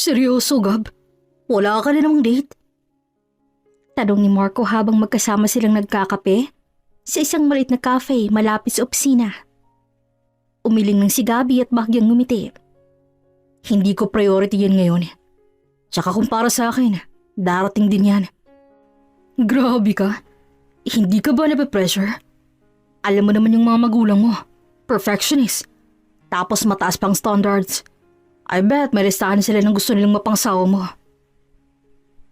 Seryoso, Gab? Wala ka na namang date? Tanong ni Marco habang magkasama silang nagkakape sa isang maliit na cafe malapit sa opisina. Umiling ng si Gabby at bahagyang ngumiti. Hindi ko priority yan ngayon. Tsaka kung para sa akin, darating din yan. Grabe ka. Hindi ka ba nape-pressure? Alam mo naman yung mga magulang mo. Perfectionist. Tapos mataas pang standards. I bet may listahan sila ng gusto nilang mapangsawa mo.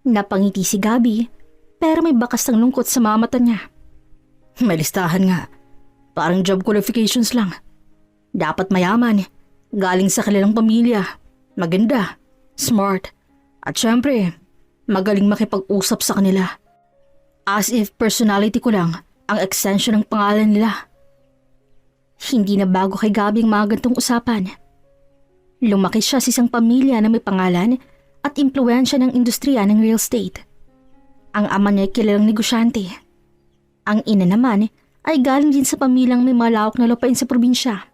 Napangiti si Gabby pero may bakas ng lungkot sa mga mata niya. May listahan nga. Parang job qualifications lang. Dapat mayaman, galing sa kanilang pamilya, maganda, smart, at syempre, magaling makipag-usap sa kanila. As if personality ko lang ang extension ng pangalan nila. Hindi na bago kay Gabby ang mga gantong usapan. Lumaki siya sa isang pamilya na may pangalan at impluwensya ng industriya ng real estate. Ang ama niya ay kilalang negosyante. Ang ina naman ay galing din sa pamilyang may malawak na lupain sa probinsya.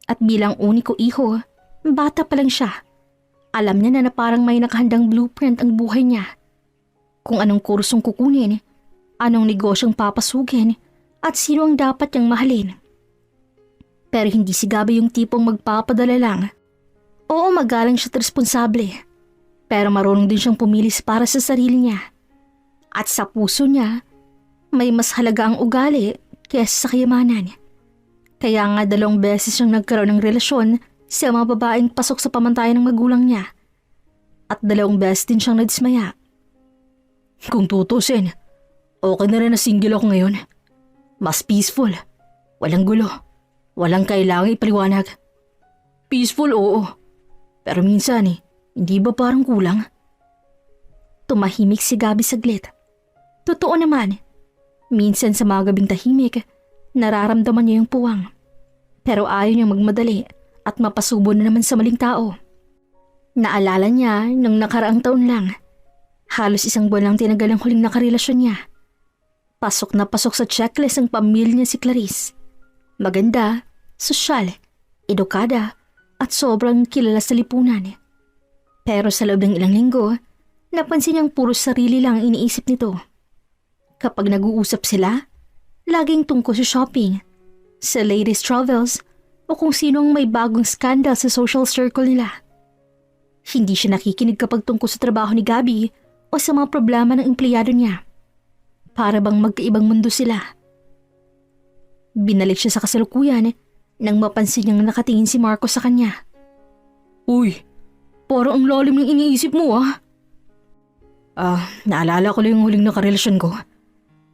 At bilang uniko iho, bata pa lang siya. Alam niya na parang may nakahandang blueprint ang buhay niya. Kung anong kursong kukunin, anong negosyong papasugin, at sino ang dapat niyang mahalin. Pero hindi si Gabby yung tipong magpapadala lang. Oo, magalang siya at responsable. Pero marunong din siyang pumilis para sa sarili niya. At sa puso niya, may mas halaga ang ugali kaysa sa kayamanan. Kaya nga 2 beses siyang nagkaroon ng relasyon sa mga babaeng pasok sa pamantayan ng magulang niya. At 2 beses din siyang nadismaya. Kung tutusin, okay na rin na single ako ngayon. Mas peaceful, walang gulo, walang kailangang ipaliwanag. Peaceful, oo. Pero minsan hindi ba parang kulang? Tumahimik si Gabby saglit. Totoo naman, minsan sa mga gabing tahimik, nararamdaman niya yung puwang. Pero ayaw niyang magmadali at mapasubo na naman sa maling tao. Naalala niya nung nakaraang taon lang. Halos 1 buwan lang tinagal ang huling nakarelasyon niya. Pasok na pasok sa checklist ang pamilya niya si Clarice. Maganda, sosyal, edukada, at sobrang kilala sa lipunan. Pero sa loob ng ilang linggo, napansin niyang puro sarili lang iniisip nito. Kapag nag-uusap sila, laging tungkol sa shopping, sa latest travels, o kung sinong may bagong scandal sa social circle nila. Hindi siya nakikinig kapag tungkol sa trabaho ni Gabby o sa mga problema ng empleyado niya. Para bang magkaibang mundo sila. Binalik siya sa kasalukuyan nang mapansin niyang nakatingin si Marco sa kanya. Uy, parang ang lalim ng iniisip mo naalala ko lang yung huling nakarelasyon ko.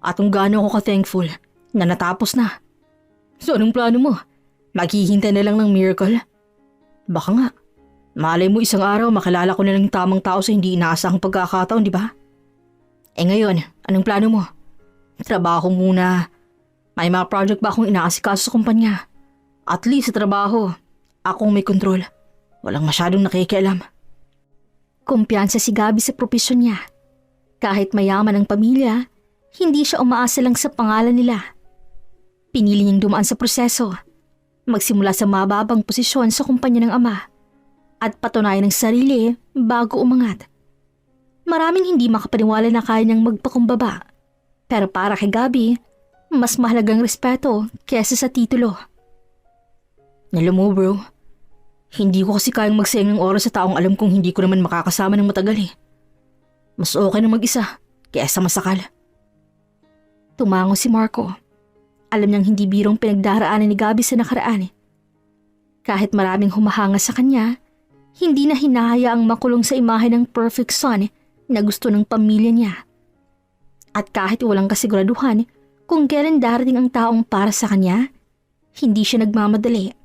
At kung gaano ako ka-thankful na natapos na. So anong plano mo? Maghihintay na lang ng miracle? Baka nga, malay mo isang araw makilala ko na lang yung tamang tao sa hindi inaasahang pagkakataon, di ba? Ngayon, anong plano mo? Trabaho muna. May mga project ba akong inaasikaso sa kumpanya? At least sa trabaho, akong may kontrol. Walang masyadong nakikialam. Kumpiyansa si Gabby sa propesyon niya. Kahit mayaman ang pamilya, hindi siya umaasa lang sa pangalan nila. Pinili niyang dumaan sa proseso, magsimula sa mababang posisyon sa kumpanya ng ama, at patunayan ng sarili bago umangat. Maraming hindi makapaniwala na kaya niyang magpakumbaba, pero para kay Gabby, mas mahalagang respeto kesa sa titulo. Alam mo bro, hindi ko kasi kayang magsayang ng oras sa taong alam kong hindi ko naman makakasama ng matagal . Mas okay na mag-isa kaysa masakal. Tumango si Marco. Alam niyang hindi birong pinagdaraanan ni Gabby sa nakaraan. Kahit maraming humahanga sa kanya, hindi na hinahayaang makulong sa imahe ng perfect son na gusto ng pamilya niya. At kahit walang kasiguraduhan kung kailan darating ang taong para sa kanya, hindi siya nagmamadali.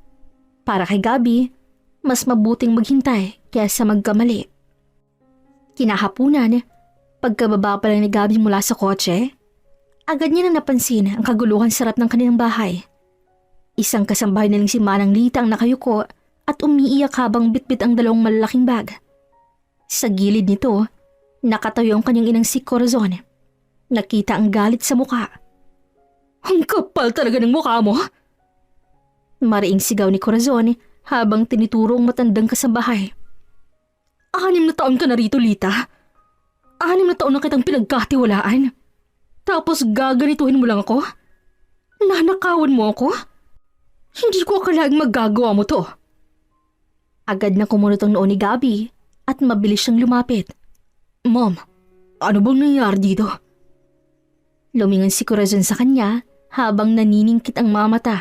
Para kay Gabby, mas mabuting maghintay kaysa magkamali. Kinahapunan, pagkababa pa lang ni Gabby mula sa kotse, agad niya na napansin ang kaguluhan sa harap ng kanilang bahay. Isang kasambahay nilang si Manang Lita ang nakayuko at umiiyak habang bitbit ang 2 malalaking bag. Sa gilid nito, nakatayo ang kanyang inang si Corazon. Nakita ang galit sa muka. Ang kapal talaga ng mukha mo! Mariing sigaw ni Corazon habang tinuturo ang matandang kasambahay. 6 na taon ka na rito, Lita. 6 na taon na kitang pinagkatiwalaan. Tapos gaganituhin mo lang ako? Nanakawan mo ako? Hindi ko akalaing magagawa mo to. Agad na kumunot ang noo ni Gabby at mabilis siyang lumapit. Mom, ano bang nangyari dito? Lumingon si Corazon sa kanya habang naniningkit ang mga mata.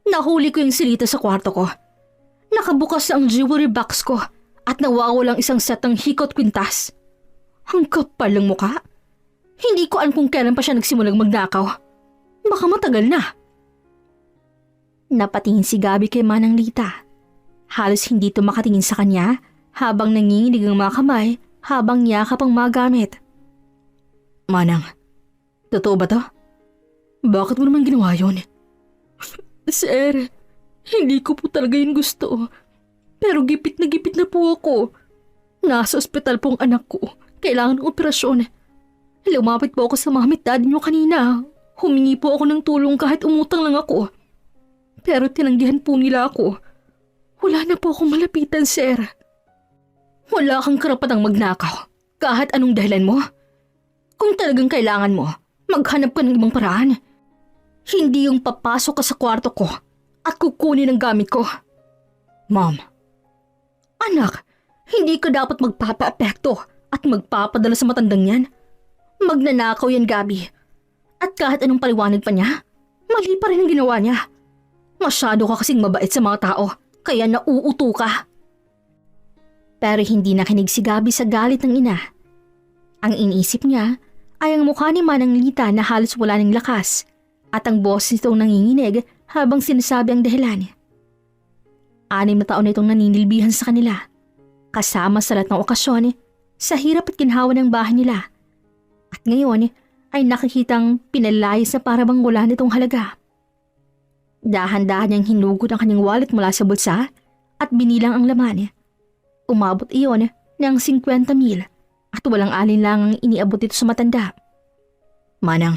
Nahuli ko yung silita sa kwarto ko. Nakabukas ang jewelry box ko at nawawalang isang set ng hikot kwintas. Ang kapal ng mukha. Hindi ko alam kung kailan pa siya nagsimulang magnakaw. Baka matagal na. Napatingin si Gabby kay Manang Lita. Halos hindi ito makatingin sa kanya habang nanginginig ang mga kamay habang yakap ang mga gamit. Manang, totoo ba to? Bakit mo naman ginawa yun? Sir, hindi ko po talaga yun gusto. Pero gipit na po ako. Nasa ospital po ang anak ko. Kailangan ng operasyon. Lumapit po ako sa mami at daddy niyo kanina. Humingi po ako ng tulong kahit umutang lang ako. Pero tinanggihan po nila ako. Wala na po akong malapitan, sir. Wala kang karapatang magnakaw. Kahit anong dahilan mo. Kung talagang kailangan mo, maghanap ka ng ibang paraan. Hindi yung papasok ka sa kwarto ko at kukunin ang gamit ko. Mom. Anak, hindi ka dapat magpapa-apekto at magpapadala sa matandang yan. Magnanakaw yan, Gabby. At kahit anong paliwanag pa niya, mali pa rin ang ginawa niya. Masyado ka kasing mabait sa mga tao, kaya nauuto ka. Pero hindi nakinig si Gabby sa galit ng ina. Ang iniisip niya ay ang mukha ni Manang Lita na halos wala ng lakas at ang boses nitong nanginginig habang sinasabi ang dahilan. 6 na taon na itong naninilbihan sa kanila, kasama sa lahat ng okasyon, sa hirap at ginhawa ng bahay nila. At ngayon ay nakikitang pinalayas na para bang wala nitong halaga. Dahan-dahan niyang hinugot ang kanyang wallet mula sa bulsa at binilang ang laman. Umabot iyon ng 50,000 at walang alinlangang iniabot ito sa matanda. Manang,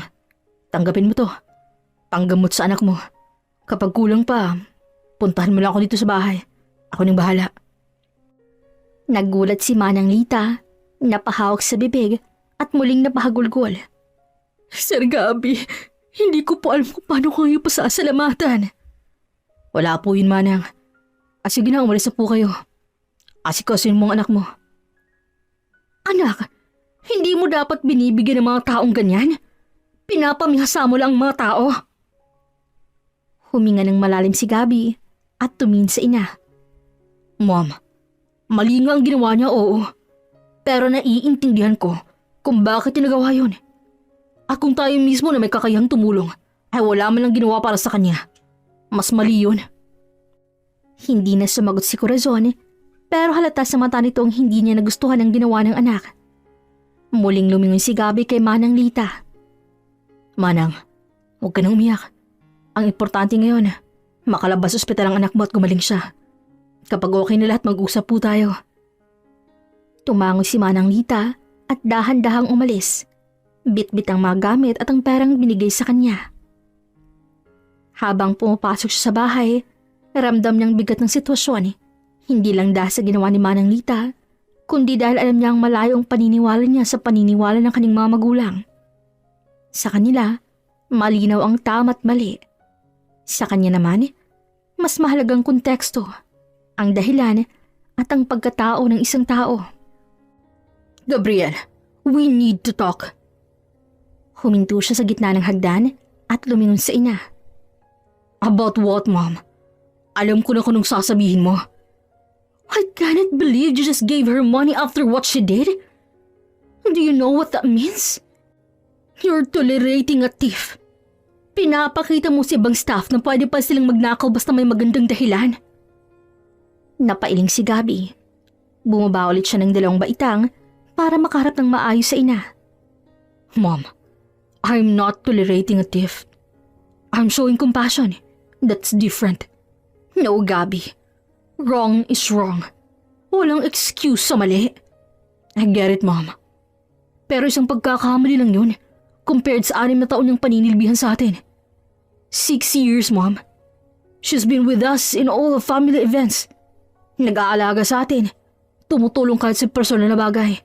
tanggapin mo to. Panggamot sa anak mo. Kapag kulang pa, puntahan mo lang ako dito sa bahay. Ako nang bahala. Nagulat si Manang Lita, napahawak sa bibig at muling napahagulgol. Sir Gabby, hindi ko po alam kung paano ko kayo pasasalamatan. Wala po yun, Manang. Sige na, umalis na po kayo. Asikasin mo ang anak mo. Anak, hindi mo dapat binibigyan ng mga taong ganyan. Pinapamihasa mo lang ang mga tao. Huminga ng malalim si Gabby at tumingin sa ina. Mom, mali nga ang ginawa niya, oo. Pero naiintindihan ko kung bakit tinagawa yun. At kung tayo mismo na may kakayahang tumulong, ay wala man lang ginawa para sa kanya. Mas mali yun. Hindi na sumagot si Corazon, pero halata sa mata nitong hindi niya nagustuhan ang ginawa ng anak. Muling lumingon si Gabby kay Manang Lita. Manang, huwag ka nang umiyak. Ang importante ngayon, makalabas ospital ang anak mo at gumaling siya. Kapag okay na lahat, mag-usap po tayo. Tumango si Manang Lita at dahan-dahang umalis. Bit-bit ang mga gamit at ang perang binigay sa kanya. Habang pumapasok siya sa bahay, ramdam niyang bigat ng sitwasyon. Hindi lang dahil sa ginawa ni Manang Lita, kundi dahil alam niya ang malayo ang paniniwala niya sa paniniwala ng kanyang mga magulang. Sa kanila, malinaw ang tama at mali. Sa kanya naman, mas mahalagang konteksto, ang dahilan at ang pagkatao ng isang tao. Gabriel, we need to talk. Huminto siya sa gitna ng hagdan at lumingon sa ina. About what, Mom? Alam ko na kung anong sasabihin mo. I cannot believe you just gave her money after what she did. Do you know what that means? You're tolerating a thief. Pinapakita mo sa ibang staff na pwede pa silang magnakaw basta may magandang dahilan. Napailing si Gabby. Bumaba ulit siya ng 2 baitang para makaharap ng maayos sa ina. Mom, I'm not tolerating a thief. I'm showing compassion. That's different. No, Gabby. Wrong is wrong. Walang excuse sa mali. I get it, Mom. Pero isang pagkakamali lang yun compared sa 6 na taon niyang paninilbihan sa atin. 6 years, Mom. She's been with us in all of family events. Nag-aalaga sa atin. tumutulong kahit sa personal na bagay.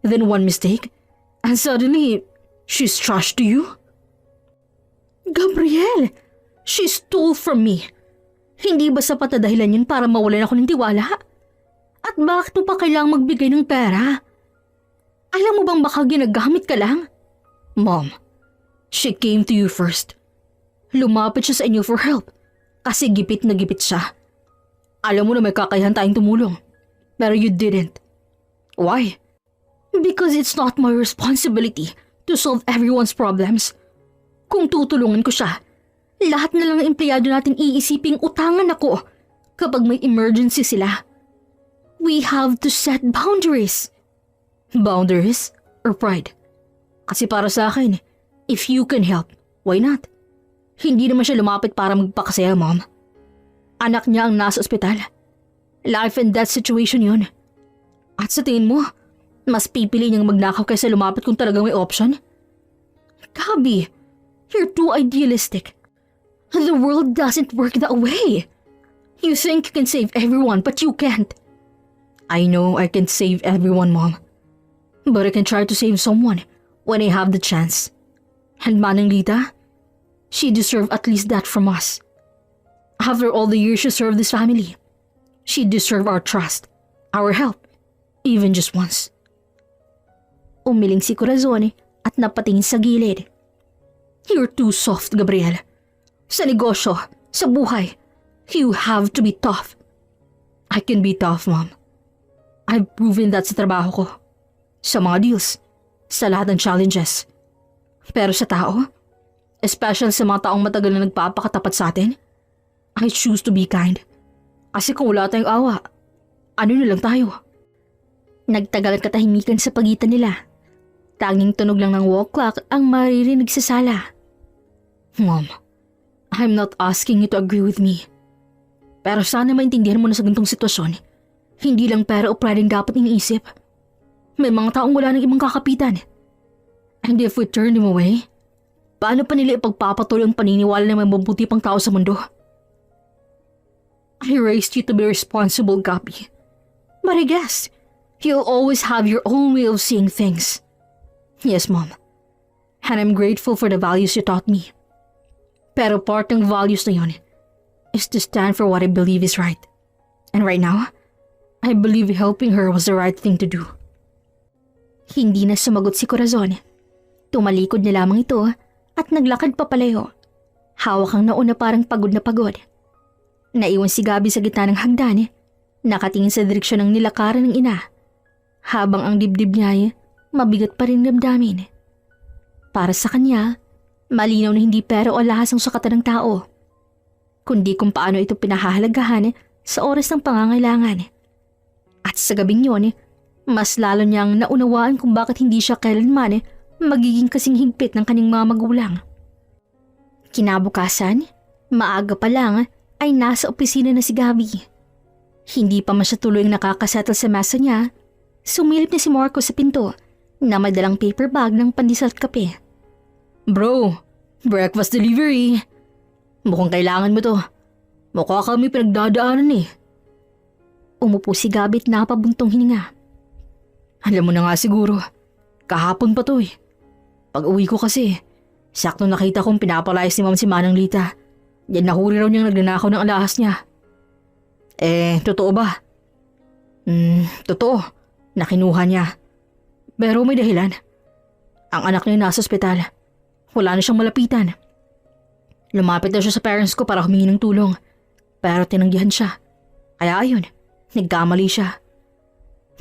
Then one mistake, and suddenly, she's trash to you? Gabriel, she stole from me. Hindi ba sapat na dahilan yun para mawalan ako ng tiwala? At bakit mo pa kailangang magbigay ng pera? Alam mo bang baka ginagamit ka lang? Mom, she came to you first. Lumapit siya sa inyo for help kasi gipit na gipit siya. Alam mo na may kakayahan tayong tumulong, pero you didn't. Why? Because it's not my responsibility to solve everyone's problems. Kung tutulungan ko siya, lahat na lang ng empleyado natin iisiping utangan ako kapag may emergency sila. We have to set boundaries. Boundaries or pride? Kasi para sa akin, if you can help, why not? Hindi naman siya lumapit para magpakasaya, Mom. Anak niya ang nasa ospital. Life and death situation yun. At sa tingin mo, mas pipili niyang magnakaw kaysa lumapit kung talagang may option? Gabi, you're too idealistic. The world doesn't work that way. You think you can save everyone, but you can't. I know I can't save everyone, Mom. But I can try to save someone when I have the chance. And Manang Lita, she deserves at least that from us. After all the years she served this family, she deserves our trust, our help, even just once. Umiling si Corazon at napatingin sa gilid. You're too soft, Gabriel. Sa negosyo, sa buhay, you have to be tough. I can be tough, Mom. I've proven that sa trabaho ko, sa mga deals, sa lahat ng challenges. Pero sa tao, especially sa mga taong matagal na nagpapakatapat sa atin, I choose to be kind. Kasi kung wala tayong awa, ano na lang tayo? Nagtagal katahimikan sa pagitan nila. Tanging tunog lang ng wall clock ang maririnig sa sala. Mom, I'm not asking you to agree with me. Pero sana maintindihan mo na sa ganitong sitwasyon, hindi lang pera o pride ang dapat iniisip. May mga taong wala ng ibang kakapitan. And if we turn them away, paano pa nila ipagpapatuloy ang paniniwala ng may mabuti pang tao sa mundo? I raised you to be responsible, Gabi. But I guess, you'll always have your own way of seeing things. Yes, Mom. And I'm grateful for the values you taught me. Pero part ng values na yun is to stand for what I believe is right. And right now, I believe helping her was the right thing to do. Hindi na sumagot si Corazon. Tumalikod na lamang ito at naglakad papalayo. Hawak ang nauna parang pagod na pagod. Naiwan si Gabi sa gitna ng hagdan, nakatingin sa direksyon ng nilakaran ng ina. Habang ang dibdib niya mabigat pa rin damdamin. Para sa kanya, malinaw na hindi pera o lahas ang sukatan ng tao, kundi kung paano ito pinahahalagahan sa oras ng pangangailangan. At sa gabing yun, mas lalo niyang naunawaan kung bakit hindi siya kailanman magiging kasing higpit ng kanyang mga magulang. Kinabukasan, maaga pa lang ay nasa opisina na si Gabi. Hindi pa man siya tuloy nakakasettle sa mesa niya, sumilip na si Marco sa pinto na may dalang paper bag ng pandesal at kape. Bro, breakfast delivery. Mukhang kailangan mo to. Mukha kami pinagdadaanan eh. Umupo si Gabi at napabuntong hininga. Alam mo na nga siguro, kahapon pa to eh. Pag uwi ko kasi, sakto nakita kong pinapalayas ni Ma'am si Manang Lita. Yan nahuri raw niyang nagnanakaw ng alahas niya. Totoo ba? Totoo. Nakinuha niya. Pero may dahilan. Ang anak niya nasa ospital. Wala na siyang malapitan. Lumapit na siya sa parents ko para humingi ng tulong. Pero tinanggihan siya. Kaya ayun, nagkamali siya.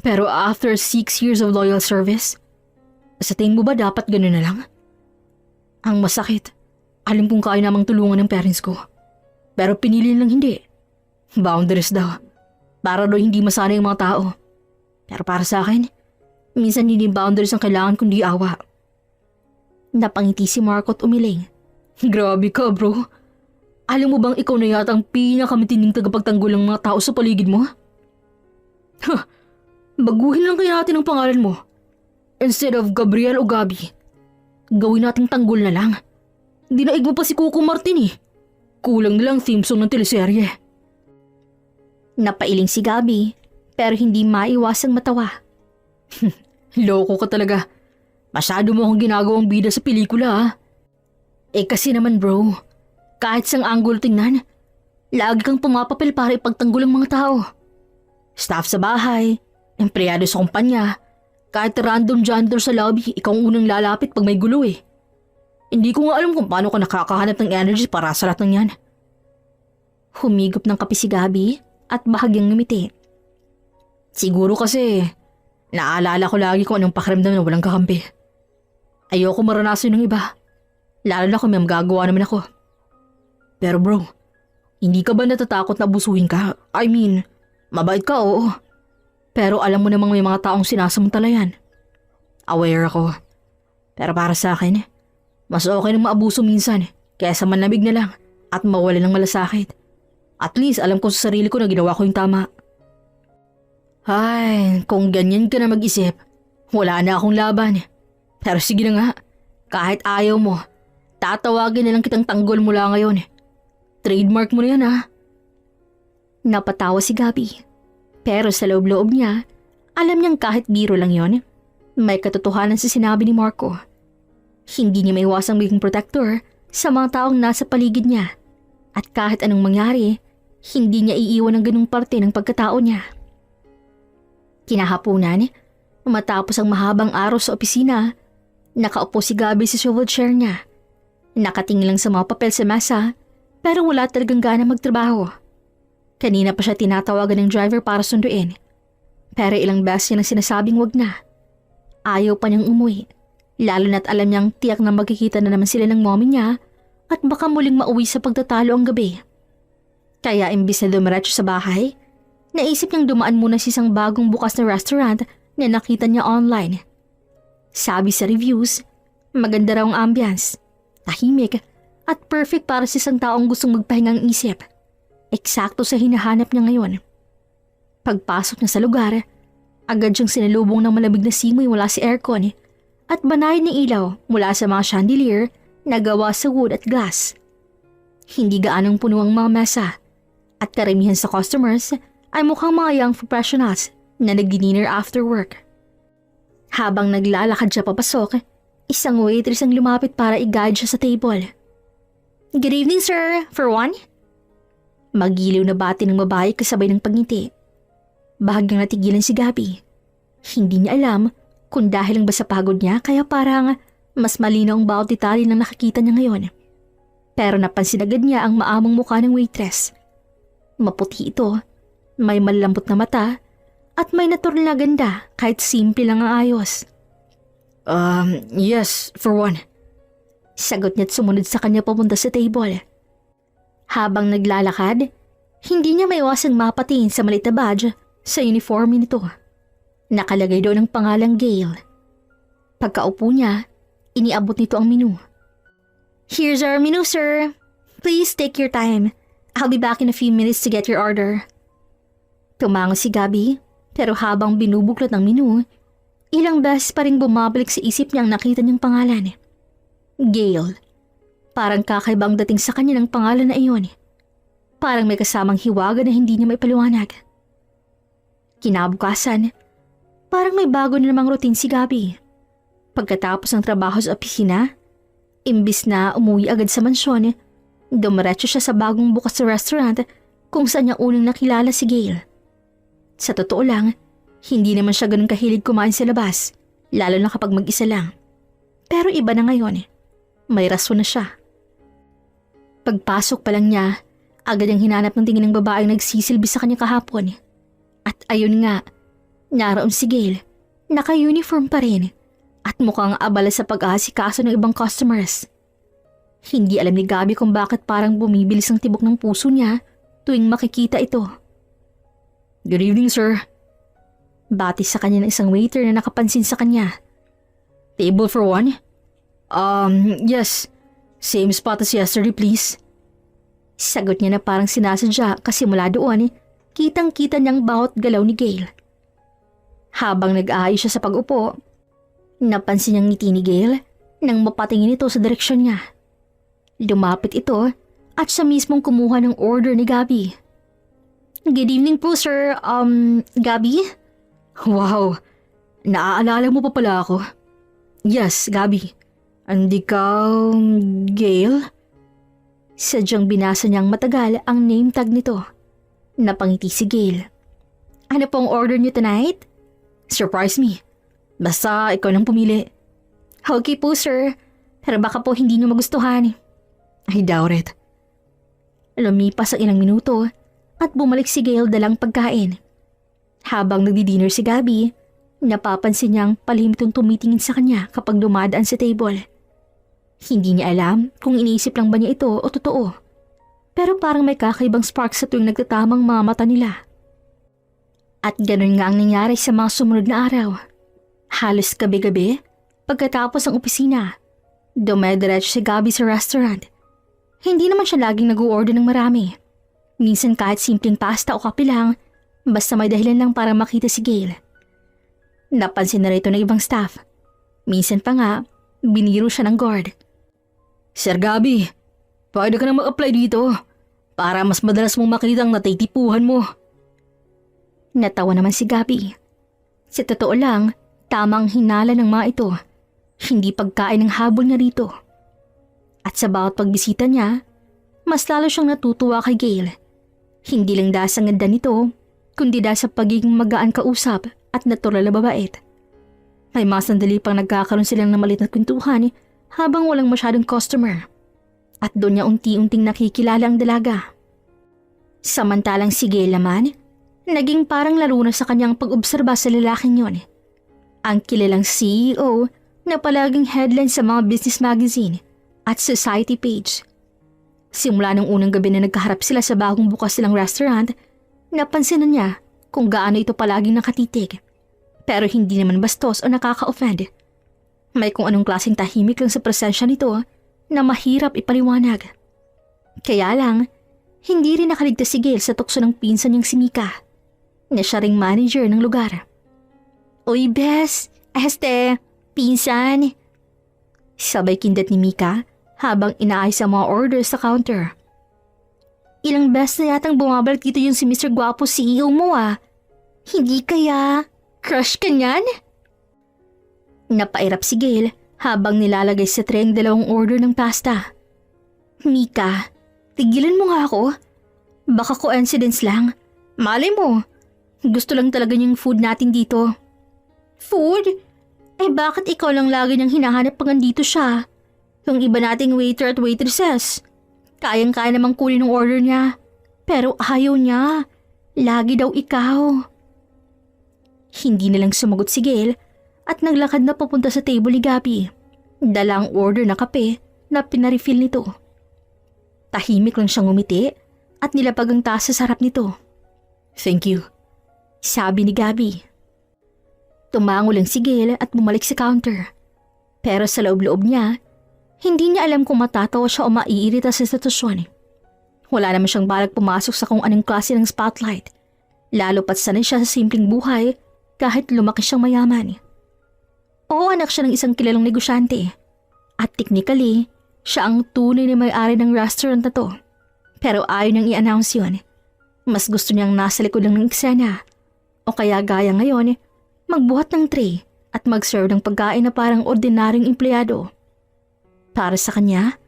Pero after 6 years of loyal service, sa tingin mo ba dapat gano'n na lang? Ang masakit, alam kong kaya namang tulungan ng parents ko. Pero pinili lang hindi. Boundaries daw. Para daw hindi masana yung mga tao. Pero para sa akin, minsan hindi boundaries ang kailangan kundi awa. Napangiti si Marco at umiling. Grabe ka, bro. Alam mo bang ikaw na yata ang pinakamatining tagapagtanggol ng mga tao sa paligid mo? Baguhin lang kaya natin ang pangalan mo. Instead of Gabriel o Gabi, gawin nating tanggol na lang. Dinaig mo pa si Coco Martin eh. Kulang na lang theme song ng teleserye. Napailing si Gabi, pero hindi maiwasang matawa. Loko ka talaga. Masyado mo akong ginagawang bida sa pelikula ah. Kasi naman bro, kahit sang angulo tingnan, lagi kang pumapapil para ipagtanggol ang mga tao. Staff sa bahay, empleyado sa kumpanya, kahit random janitor sa lobby, ikaw ang unang lalapit pag may gulo eh. Hindi ko nga alam kung paano ka nakakahanap ng energy para sa lahat ng yan. Humigop ng kape si Gabby at bahagyang ngumiti. Siguro kasi, naalala ko lagi kung anong pakiramdam na walang kakampi. Ayoko maranasan ng iba, lalo na kung may magagawa naman ako. Pero bro, hindi ka ba natatakot na abusuhin ka? I mean, mabait ka oo. Pero alam mo namang may mga taong sinasamantala yan. Aware ako. Pero para sa akin, mas okay nang maabuso minsan kaysa manlamig na lang at mawala ng malasakit. At least alam ko sa sarili ko na ginawa ko yung tama. Ay, kung ganyan ka na mag-isip, wala na akong laban. Pero sige na nga, kahit ayaw mo, tatawagin na lang kitang tanggol mula ngayon. Trademark mo na yan ha. Napatawa si Gabby. Pero sa loob-loob niya, alam niyang kahit biro lang yon, may katotohanan sa sinabi ni Marco. Hindi niya maiwasang maging protector sa mga taong nasa paligid niya. At kahit anong mangyari, hindi niya iiwan ang ganung parte ng pagkatao niya. Kinahaponan, matapos ang mahabang araw sa opisina, nakaupo si Gabby sa swivel chair niya. Nakatingin lang sa mga papel sa mesa, pero wala talagang gana magtrabaho. Kanina pa siya tinatawagan ng driver para sunduin. Pero ilang beses niya nang sinasabing wag na. Ayaw pa niyang umuwi, lalo na't alam niyang tiyak na magkikita na naman sila ng mommy niya at baka muling mauwi sa pagtatalo ang gabi. Kaya imbis na dumiretso sa bahay, naisip niyang dumaan muna sa isang bagong bukas na restaurant na nakita niya online. Sabi sa reviews, maganda raw ang ambience, tahimik at perfect para sa isang taong gustong magpahingang isip. Eksakto sa hinahanap niya ngayon. Pagpasok niya sa lugar, agad siyang sinalubong ng malamig na simoy mula sa aircon at banayad na ilaw mula sa mga chandelier na gawa sa wood at glass. Hindi gaanong puno ang mga mesa at karamihan sa customers ay mukhang mga young professionals na nag-dinner after work. Habang naglalakad siya papasok, isang waitress ang lumapit para i-guide siya sa table. Good evening sir, for one? Magiliw na bati ng babae kasabay ng pagngiti. Bahagyang natigilan si Gabby. Hindi niya alam kung dahil lang ba sa pagod niya kaya parang mas malinaw ang bawat detalye na nakikita niya ngayon. Pero napansin agad niya ang maamong mukha ng waitress. Maputi ito, may malambot na mata at may natural na ganda kahit simple lang ang ayos. Yes, for one. Sagot niya't sumunod sa kanya papunta sa table. Habang naglalakad, hindi niya maiwasang mapatingin sa maliit na badge sa uniforme nito. Nakalagay doon ang pangalang Gail. Pagkaupo niya, iniabot nito ang menu. Here's our menu, sir. Please take your time. I'll be back in a few minutes to get your order. Tumango si Gabby, pero habang binubuklot ang menu, ilang beses pa rin bumabalik sa isip niya ang nakita niyang pangalan. Gail. Parang kakaibang dating sa kanya ng pangalan na iyon. Parang may kasamang hiwaga na hindi niya maipaliwanag. Kinabukasan, parang may bago na namang routine si Gabby. Pagkatapos ng trabaho sa opisina, imbis na umuwi agad sa mansyon, dumiretso siya sa bagong bukas na restaurant kung saan niya unang nakilala si Gail. Sa totoo lang, hindi naman siya ganun kahilig kumain sa labas, lalo na kapag mag-isa lang. Pero iba na ngayon, may rason na siya. Pagpasok pa lang niya, agad ang hinanap ng tingin ng babaeng nagsisilbi sa kanya kahapon. At ayun nga, naroon si Gail, naka-uniform pa rin at mukhang abala sa pag-aasikaso ng ibang customers. Hindi alam ni Gabby kung bakit parang bumibilis ang tibok ng puso niya tuwing makikita ito. Good evening, sir. Bati sa kanya ng isang waiter na nakapansin sa kanya. Table for one? Yes. Same spot as yesterday, please. Sagot niya na parang sinasadya kasi mula doon, kitang-kita niyang bawat galaw ni Gail. Habang nag-aayos siya sa pag-upo, napansin niyang ngiti ni Gail nang mapatingin ito sa direksyon niya. Lumapit ito at siya mismong kumuha ng order ni Gabby. Good evening po, sir. Gabi? Wow, naaalala mo pa pala ako. Yes, Gabi. And ikaw, Gail? Sadyang binasa niyang matagal ang name tag nito. Napangiti si Gail. Ano pong order niyo tonight? Surprise me. Basta ikaw lang pumili. Okay po, sir. Pero baka po hindi niyo magustuhan. I doubt it. Lumipas ang ilang minuto at bumalik si Gail dalang pagkain. Habang nagdi-dinner si Gabi, napapansin niyang palimitong tumitingin sa kanya kapag dumadaan sa table. Hindi niya alam kung iniisip lang ba niya ito o totoo. Pero parang may kakaibang spark sa tuwing nagtatamang mga mata nila. At ganun nga ang nangyari sa mga sumunod na araw. Halos gabi-gabi, pagkatapos ng opisina, dumediretso si Gabi sa restaurant. Hindi naman siya laging nag-order ng marami. Minsan kahit simpleng pasta o kape lang, basta may dahilan lang para makita si Gail. Napansin na rito ng ibang staff. Minsan pa nga, biniro siya ng guard. Sir Gabi, pwede ka na mag-apply dito para mas madalas mong makita ang natitipuhan mo. Natawa naman si Gabi. Sa totoo lang, tamang hinala ng mga ito. Hindi pagkain ng habol niya rito. At sa bawat pagbisita niya, mas lalo siyang natutuwa kay Gail. Hindi lang dahil sa ganda nito, kundi dahil sa pagiging magaan kausap at natural na babait. May mga sandali pang nagkakaroon silang ng maliit na kwentuhan habang walang masyadong customer. At doon niya unti-unting nakikilala ang dalaga. Samantalang si Gail naman, naging parang laro na sa kanyang pag-obserba sa lalaking yon. Ang kilalang CEO na palaging headline sa mga business magazine at society page. Simula ng unang gabi na nagkaharap sila sa bagong bukas silang restaurant, napansin na niya kung gaano ito palaging nakatitig. Pero hindi naman bastos o nakaka-offend. May kung anong klaseng tahimik lang sa presensya nito na mahirap ipaliwanag. Kaya lang, hindi rin nakaligtas si Gail sa tukso ng pinsan niyang si Mika, na siya ring manager ng lugar. Uy, Bes! Pinsan! Sabay kindat ni Mika habang inaayos ang mga orders sa counter. Ilang beses na yatang bumabalik dito yung si Mr. Guapo CEO mo ah. Hindi kaya crush ka niyan? Napairap si Gail habang nilalagay sa tray ang dalawang order ng pasta. Mika, tigilan mo nga ako. Baka coincidence lang. Malay mo, gusto lang talaga yung food natin dito. Food? Eh bakit ikaw lang lagi niyang hinahanap pag andito siya? Yung iba nating waiter at waitresses, kayang-kaya namang kunin ng order niya. Pero ayaw niya. Lagi daw ikaw. Hindi na lang sumagot si Gail at naglakad na papunta sa table ni Gabi. Dala ang order na kape na pinarefill nito. Tahimik lang siyang ngumiti at nilapag ang taas sa sarap nito. Thank you, sabi ni Gabi. Tumango lang si Gail at bumalik sa counter. Pero sa loob-loob niya, hindi niya alam kung matatawa siya o maiirita sa sitwasyon. Wala naman siyang balak pumasok sa kung anong klase ng spotlight. Lalo pat sanay siya sa simpleng buhay kahit lumaki siyang mayaman. Oo, anak siya ng isang kilalang negosyante. At technically, siya ang tunay na may-ari ng restaurant na to. Pero ayaw niyang i-announce yun. Mas gusto niyang nasa likod lang ng eksena. O kaya gaya ngayon, magbuhat ng tray at mag-serve ng pagkain na parang ordinaryong empleyado. Para sa kanya,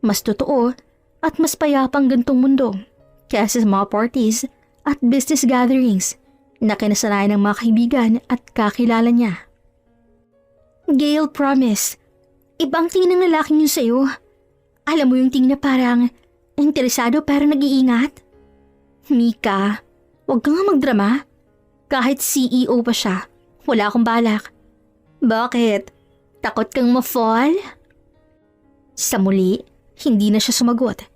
mas totoo at mas payapang gantong mundo kaysa sa mga parties at business gatherings na kinasanayan ng mga kaibigan at kakilala niya. Gail, promise, ibang tingin ng lalaking yun sa'yo. Alam mo yung tingin na parang interesado pero nag-iingat? Mika, wag ka nga magdrama. Kahit CEO pa siya, wala akong balak. Bakit? Takot kang ma-fall? Sa muli, hindi na siya sumagot.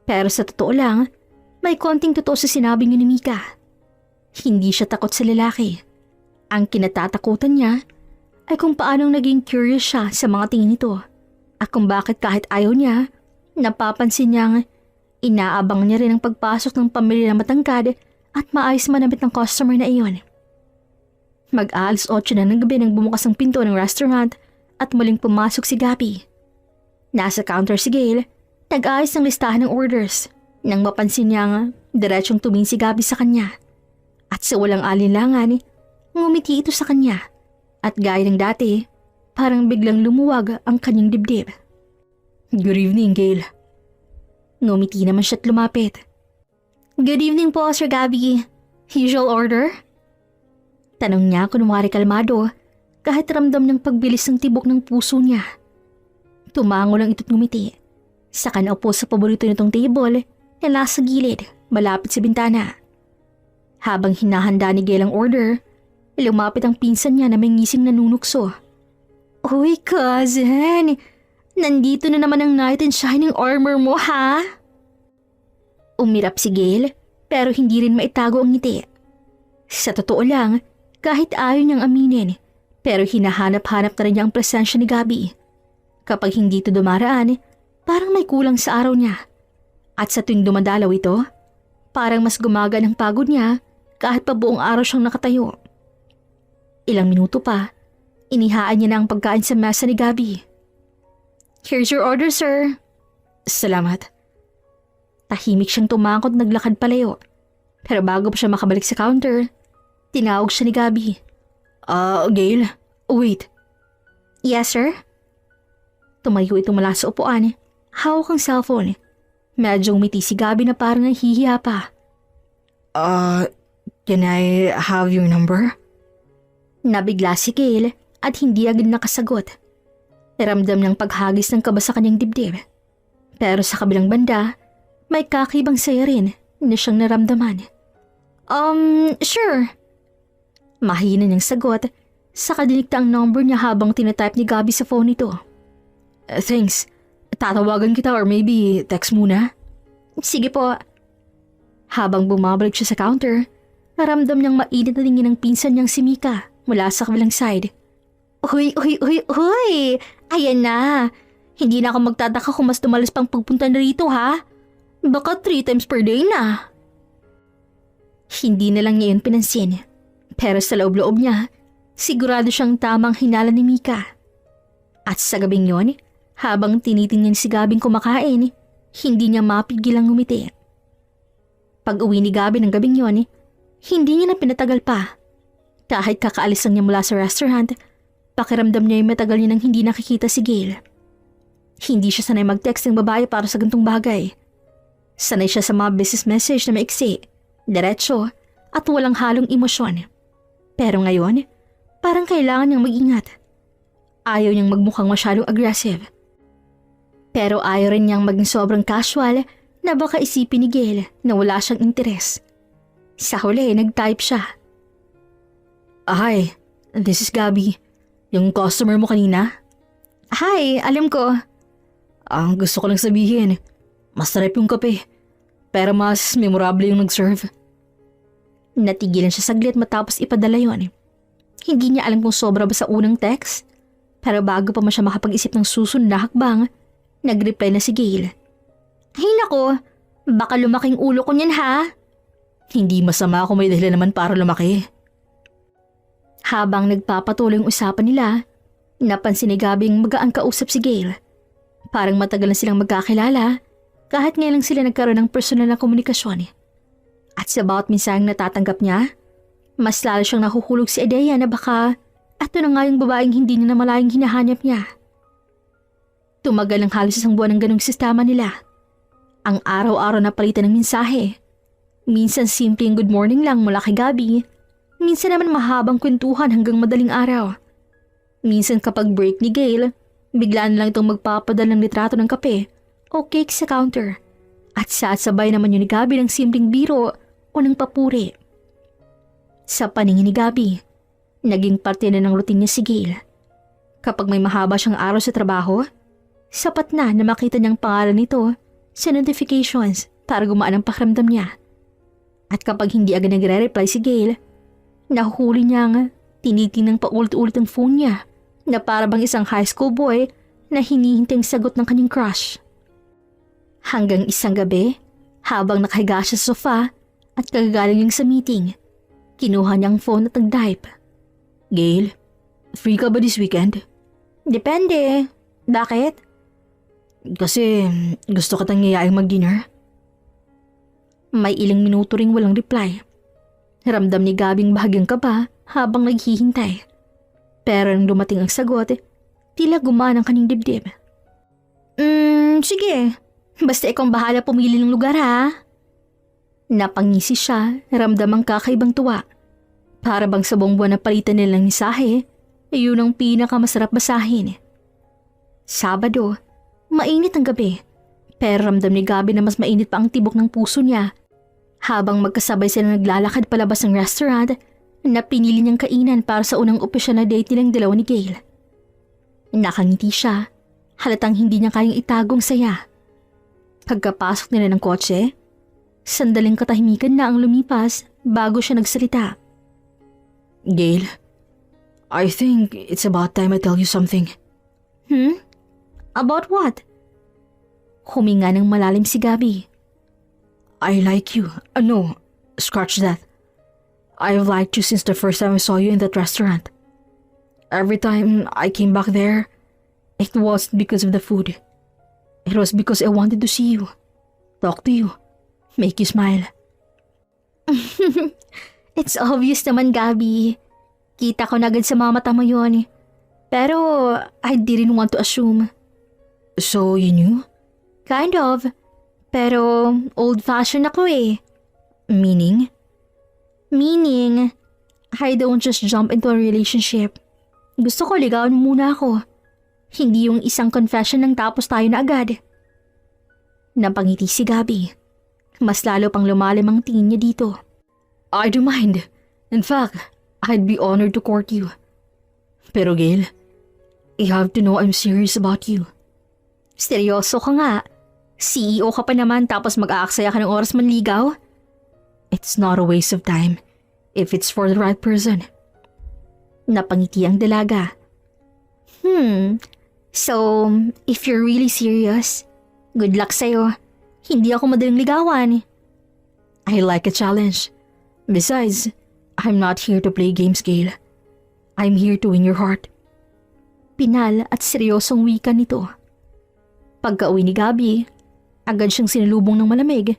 Pero sa totoo lang, may konting totoo sa sinabi ni Mika. Hindi siya takot sa lalaki. Ang kinatatakutan niya ay kung paanong naging curious siya sa mga tingin nito at kung bakit kahit ayaw niya, napapansin niyang inaabang niya rin ang pagpasok ng pamilya na matangkad at maayos manamit ng customer na iyon. Mag-aalas 8 na ng gabi nang bumukas ang pinto ng restaurant at muling pumasok si Gabi. Nasa counter si Gail, nag-ayos ng listahan ng orders. Nang mapansin niyang diretsyong tumingin si Gabby sa kanya. At sa walang alinlangan, ngumiti ito sa kanya. At gaya ng dati, parang biglang lumuwag ang kanyang dibdib. Good evening, Gail. Ngumiti naman siya at lumapit. Good evening po, Sir Gabby. Usual order? Tanong niya kunwari kalmado kahit ramdam ng pagbilis ng tibok ng puso niya. Tumango lang ito't ngumiti. Saka naupo sa paborito nitong table na nasa gilid malapit sa bintana. Habang hinahanda ni Gail ang order, lumapit ang pinsan niya na may ngising nanunukso. Uy, cousin! Nandito na naman ang knight in shining armor mo, ha? Umirap si Gail pero hindi rin maitago ang ngiti. Sa totoo lang, kahit ayaw niyang aminin, pero hinahanap-hanap na rin niya ang presensya ni Gabby. Kapag hindi ito dumaraan, parang may kulang sa araw niya. At sa tuwing dumadalaw ito, parang mas gumagaan ang pagod niya kahit pa buong araw siyang nakatayo. Ilang minuto pa, inihaan niya na ang pagkain sa mesa ni Gabby. Here's your order, sir. Salamat. Tahimik siyang tumangkot naglakad palayo. Pero bago pa siya makabalik sa counter, tinawag siya ni Gabby. Gail, wait. Yes, sir? Tumayo ito mula sa upuan. Hawak ang cellphone. Medyo umiti si Gabby na parang nahihiya pa. Can I have your number? Nabigla si Gail at hindi agad nakasagot. Ramdam niyang paghagis ng kaba sa kanyang dibdib. Pero sa kabilang banda, may kakibang saya rin na siyang naramdaman. Sure. Mahina niyang sagot, saka dinikta ang number niya habang tinatype ni Gabby sa phone nito. Thanks. Tatawagan kita or maybe text muna. Sige po. Habang bumabalik siya sa counter, naramdam niyang mainit na tingin ng pinsan niyang si Mika mula sa kabilang side. Uy! Ayan na. Hindi na ako magtataka kung mas tumalas pang pagpunta na rito, ha? Baka 3 times per day na. Hindi na lang niya yun pinansin. Pero sa loob-loob niya, sigurado siyang tamang hinala ni Mika. At sa gabing yon, habang tinitingnan si Gabing kumakain, hindi niya mapigilang ngumiti. Pag-uwi ni Gabi ng gabing yon, hindi niya na pinatagal pa. Kahit kakaalis lang niya mula sa restaurant, pakiramdam niya yung matagal niya nang hindi nakikita si Gail. Hindi siya sanay mag-text ng babae para sa gantong bagay. Sanay siya sa mga business message na maiksi, diretso, at walang halong emosyon. Pero ngayon, parang kailangan niyang mag-ingat. Ayaw niyang magmukhang masyadong aggressive. Pero ayaw rin niyang maging sobrang casual na baka isipin ni Gail na wala siyang interes. Sa huli, nag-type siya. Hi, this is Gabby. Yung customer mo kanina? Hi, alam ko. Ang gusto ko lang sabihin, masarap yung kape. Pero mas memorable yung nag-serve. Natigilan siya saglit matapos ipadala yon. Hindi niya alam kung sobra ba sa unang text. Pero bago pa man siya makapag-isip ng susunod na hakbang, nag-reply na si Gail. Ay nako, baka lumaking ulo ko niyan ha. Hindi masama kung may dahilan naman para lumaki. Habang nagpapatuloy ang usapan nila, napansin ni Gabing magaan kausap si Gail. Parang matagal na silang magkakilala kahit ngayon lang sila nagkaroon ng personal na komunikasyon. At sa bawat mensaheng natatanggap niya, mas lalo siyang nahuhulog si ideya na baka ato na nga yung babaeng hindi niya namalayang hinahanap niya. Tumagal ng halos isang buwan ng ganong sistema nila. Ang araw-araw na palitan ng mensahe. Minsan simpleng good morning lang mula kay Gabby. Minsan naman mahabang kwentuhan hanggang madaling araw. Minsan kapag break ni Gail, biglaan lang itong magpapadala ng litrato ng kape o cake sa counter. At sabay naman yun ni Gabby ng simpleng biro o ng papuri. Sa paningin ni Gabby, naging parte na ng routine niya si Gail. Kapag may mahaba siyang araw sa trabaho, sapat na makita niyang pangalan nito sa notifications para gumaan ang pakiramdam niya. At kapag hindi agad nagre-reply si Gail, nahuhuli niyang tinitingnan pa ulit-ulit ang phone niya na para bang isang high school boy na hinihintay ang sagot ng kanyang crush. Hanggang isang gabi, habang nakahiga siya sa sofa at kagagaling niyang sa meeting, kinuha niya ang phone at nag-type. Gail, free ka ba this weekend? Depende. Bakit? Kasi gusto kitang yayaing mag-dinner. May ilang minuto ring walang reply. Ramdam ni Gabing bahagyang kaba habang naghihintay. Pero nang dumating ang sagot, tila gumaan ang kanyang dibdib. Sige. Basta ikaw ang bahala pumili ng lugar ha. Napangisi siya, ramdam ang kakaibang tuwa. Para bang sa buong buwan na palitan nilang misahe, yun ang pinakamasarap basahin. Sabado, mainit ang gabi. Pero ramdam ni Gabi na mas mainit pa ang tibok ng puso niya. Habang magkasabay sila naglalakad palabas ng restaurant na pinili niyang kainan para sa unang opisyal na date nilang dalawa ni Gail. Nakangiti siya, halatang hindi niya kayang itagong saya. Pagkapasok nila ng kotse, sandaling katahimikan na ang lumipas bago siya nagsalita. Gail, I think it's about time I tell you something. About what? Huminga ng malalim si Gabi. I like you. No, scratch that. I've liked you since the first time I saw you in that restaurant. Every time I came back there, it wasn't because of the food. It was because I wanted to see you, talk to you, make you smile. It's obvious naman, Gabi. Kita ko na agad sa mga mata mo yun. Pero I didn't want to assume. So you knew? Kind of. Pero old-fashioned ako eh. Meaning? Meaning, I don't just jump into a relationship. Gusto ko ligawan muna ako. Hindi yung isang confession nang tapos tayo na agad. Napangiti si Gabi. Mas lalo pang lumalim ang tingin niya dito. I don't mind. In fact, I'd be honored to court you. Pero Gail, you have to know I'm serious about you. Seryoso ka nga. CEO ka pa naman tapos mag-aaksaya ka ng oras manligaw? It's not a waste of time if it's for the right person. Napangiti ang dalaga. So, if you're really serious, good luck sa'yo. Hindi ako madaling ligawan. I like a challenge. Besides, I'm not here to play games, Gail. I'm here to win your heart. Pinal at seryosong wika nito. Pagka-uwi ni Gabi, agad siyang sinalubong ng malamig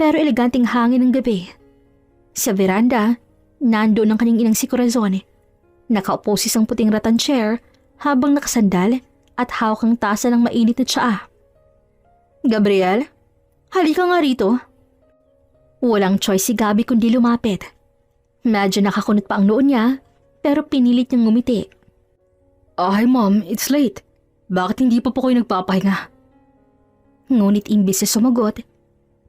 pero eleganteng hangin ng gabi. Sa veranda, nandoon ang kanyang inang si Corazon. Nakaupo sa isang puting rattan chair habang nakasandal at hawak ang tasa ng mainit na tsaa. Gabriel, halika nga rito. Walang choice si Gabi kundi lumapit. Medyo nakakunot pa ang noon niya pero pinilit niyang ngumiti. Hi mom, it's late. Bakit hindi pa po kayo nagpapahinga? Ngunit imbis na sumagot,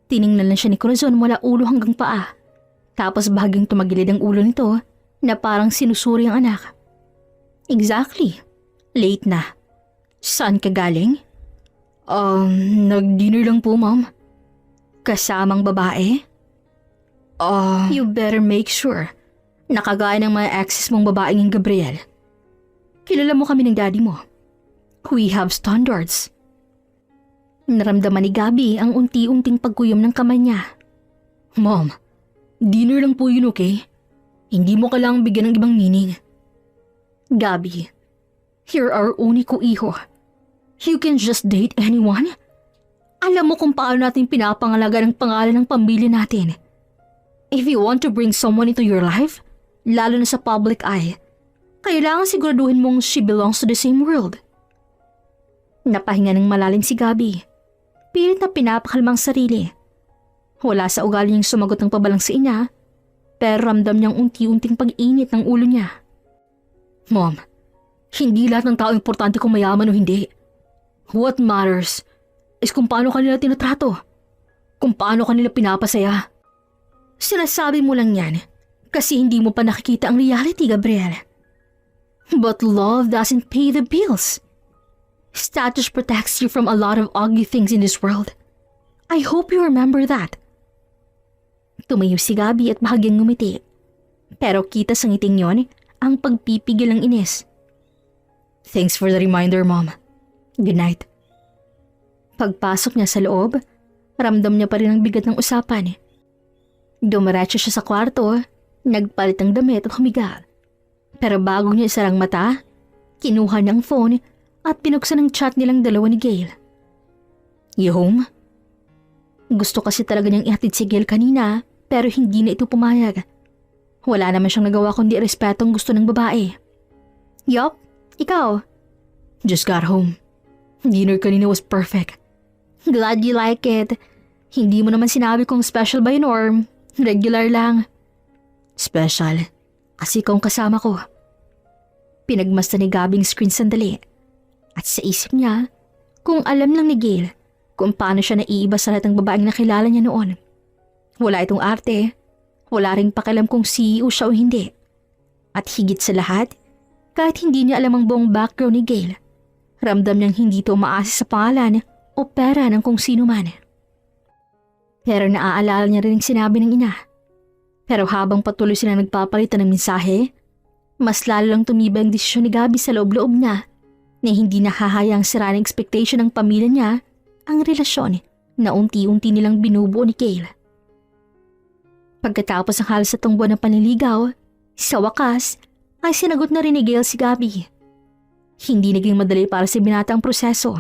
tiningnan lang siya ni Corazon mula ulo hanggang paa. Tapos bahagyang tumagilid ang ulo nito na parang sinusuri ang anak. Exactly. Late na. Saan ka galing? Nag-dinner lang po, ma'am. Kasamang babae? You better make sure na kagaya ng mga exes mong babaeng yung Gabriel. Kilala mo kami ng daddy mo. We have standards. Naramdaman ni Gabi ang unti-unting pagkuyom ng kamay niya. Mom, dinner lang po yun, okay? Hindi mo kailangang bigyan ng ibang meaning. Gabi, you're our único hijo. You can just date anyone? Alam mo kung paano natin pinapangalaga ng pangalan ng pamilya natin. If you want to bring someone into your life, lalo na sa public eye, kailangan siguraduhin mong she belongs to the same world. Napahinga ng malalim si Gabi. Pilit na pinapakalmang sarili. Wala sa ugali niyang sumagot ng pabalang sa ina, pero ramdam niyang unti-unting pag-init ng ulo niya. Mom, hindi lahat ng tao importante kung mayaman o hindi. What matters is kung paano kanila tinatrato, kung paano kanila pinapasaya. Sinasabi mo lang yan kasi hindi mo pa nakikita ang reality, Gabriel. But love doesn't pay the bills. Status protects you from a lot of ugly things in this world. I hope you remember that. Tumayo si Gabi at bahagyang ngumiti. Pero kita sa ngiting yon ang pagpipigil ng inis. Thanks for the reminder, Mom. Good night. Pagpasok niya sa loob, ramdam niya pa rin ang bigat ng usapan. Dumiretso siya sa kwarto, nagpalit ng damit at humiga. Pero bago niya isarang mata, kinuha niyang phone at pinuksan ang chat nilang dalawa ni Gail. You home? Gusto kasi talaga niyang ihatid si Gail kanina pero hindi na ito pumayag. Wala naman siyang nagawa kundi respeto ang gusto ng babae. Yup, ikaw? Just got home. Dinner kanina was perfect. Glad you like it. Hindi mo naman sinabi kung special ba yun or regular lang. Special. Kasi ikaw ang kasama ko. Pinagmasdan ni Gabby ang screen sandali. At sa isip niya, kung alam lang ni Gail kung paano siya naiiba sa lahat ng babaeng nakilala niya noon. Wala itong arte, wala ring pakialam kung CEO siya o hindi. At higit sa lahat, kahit hindi niya alam ang buong background ni Gail, ramdam niyang hindi ito umaasa sa pangalan o pera ng kung sino man. Pero naaalala niya rin ang sinabi ng ina. Pero habang patuloy sila nagpapalitan ng mensahe, mas lalo lang tumibay ang desisyon ni Gabby sa loob-loob niya na hindi nahahayang sira ng expectation ng pamilya niya ang relasyon na unti-unti nilang binubuo ni Gail. Pagkatapos ng halos 7 buwan ng panliligaw, sa wakas ay sinagot na rin ni Gail si Gabby. Hindi naging madali para si binata ang proseso.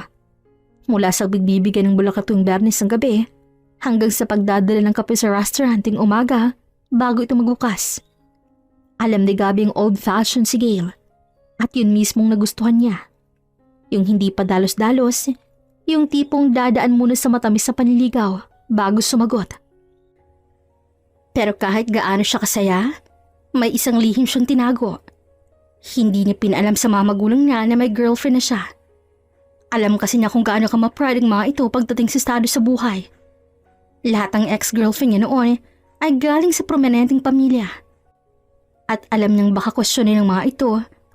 Mula sa pagbibigay ng bulaklak tuwing Biyernes ng gabi hanggang sa pagdadala ng kape sa restaurant ng umaga bago ito magbukas. Alam ni Gabby ang old-fashioned si Gail at yun mismong nagustuhan niya. Yung hindi pa dalos-dalos, yung tipong dadaan muna sa matamis na panliligaw bago sumagot. Pero kahit gaano siya kasaya, may isang lihim siyang tinago. Hindi niya pinalam sa mga magulang niya na may girlfriend na siya. Alam kasi niya kung gaano ka ma-pride ang mga ito pagdating sa estado sa buhay. Lahat ng ex-girlfriend niya noon ay galing sa prominenteng pamilya. At alam niyang baka kwestiyonin ng mga ito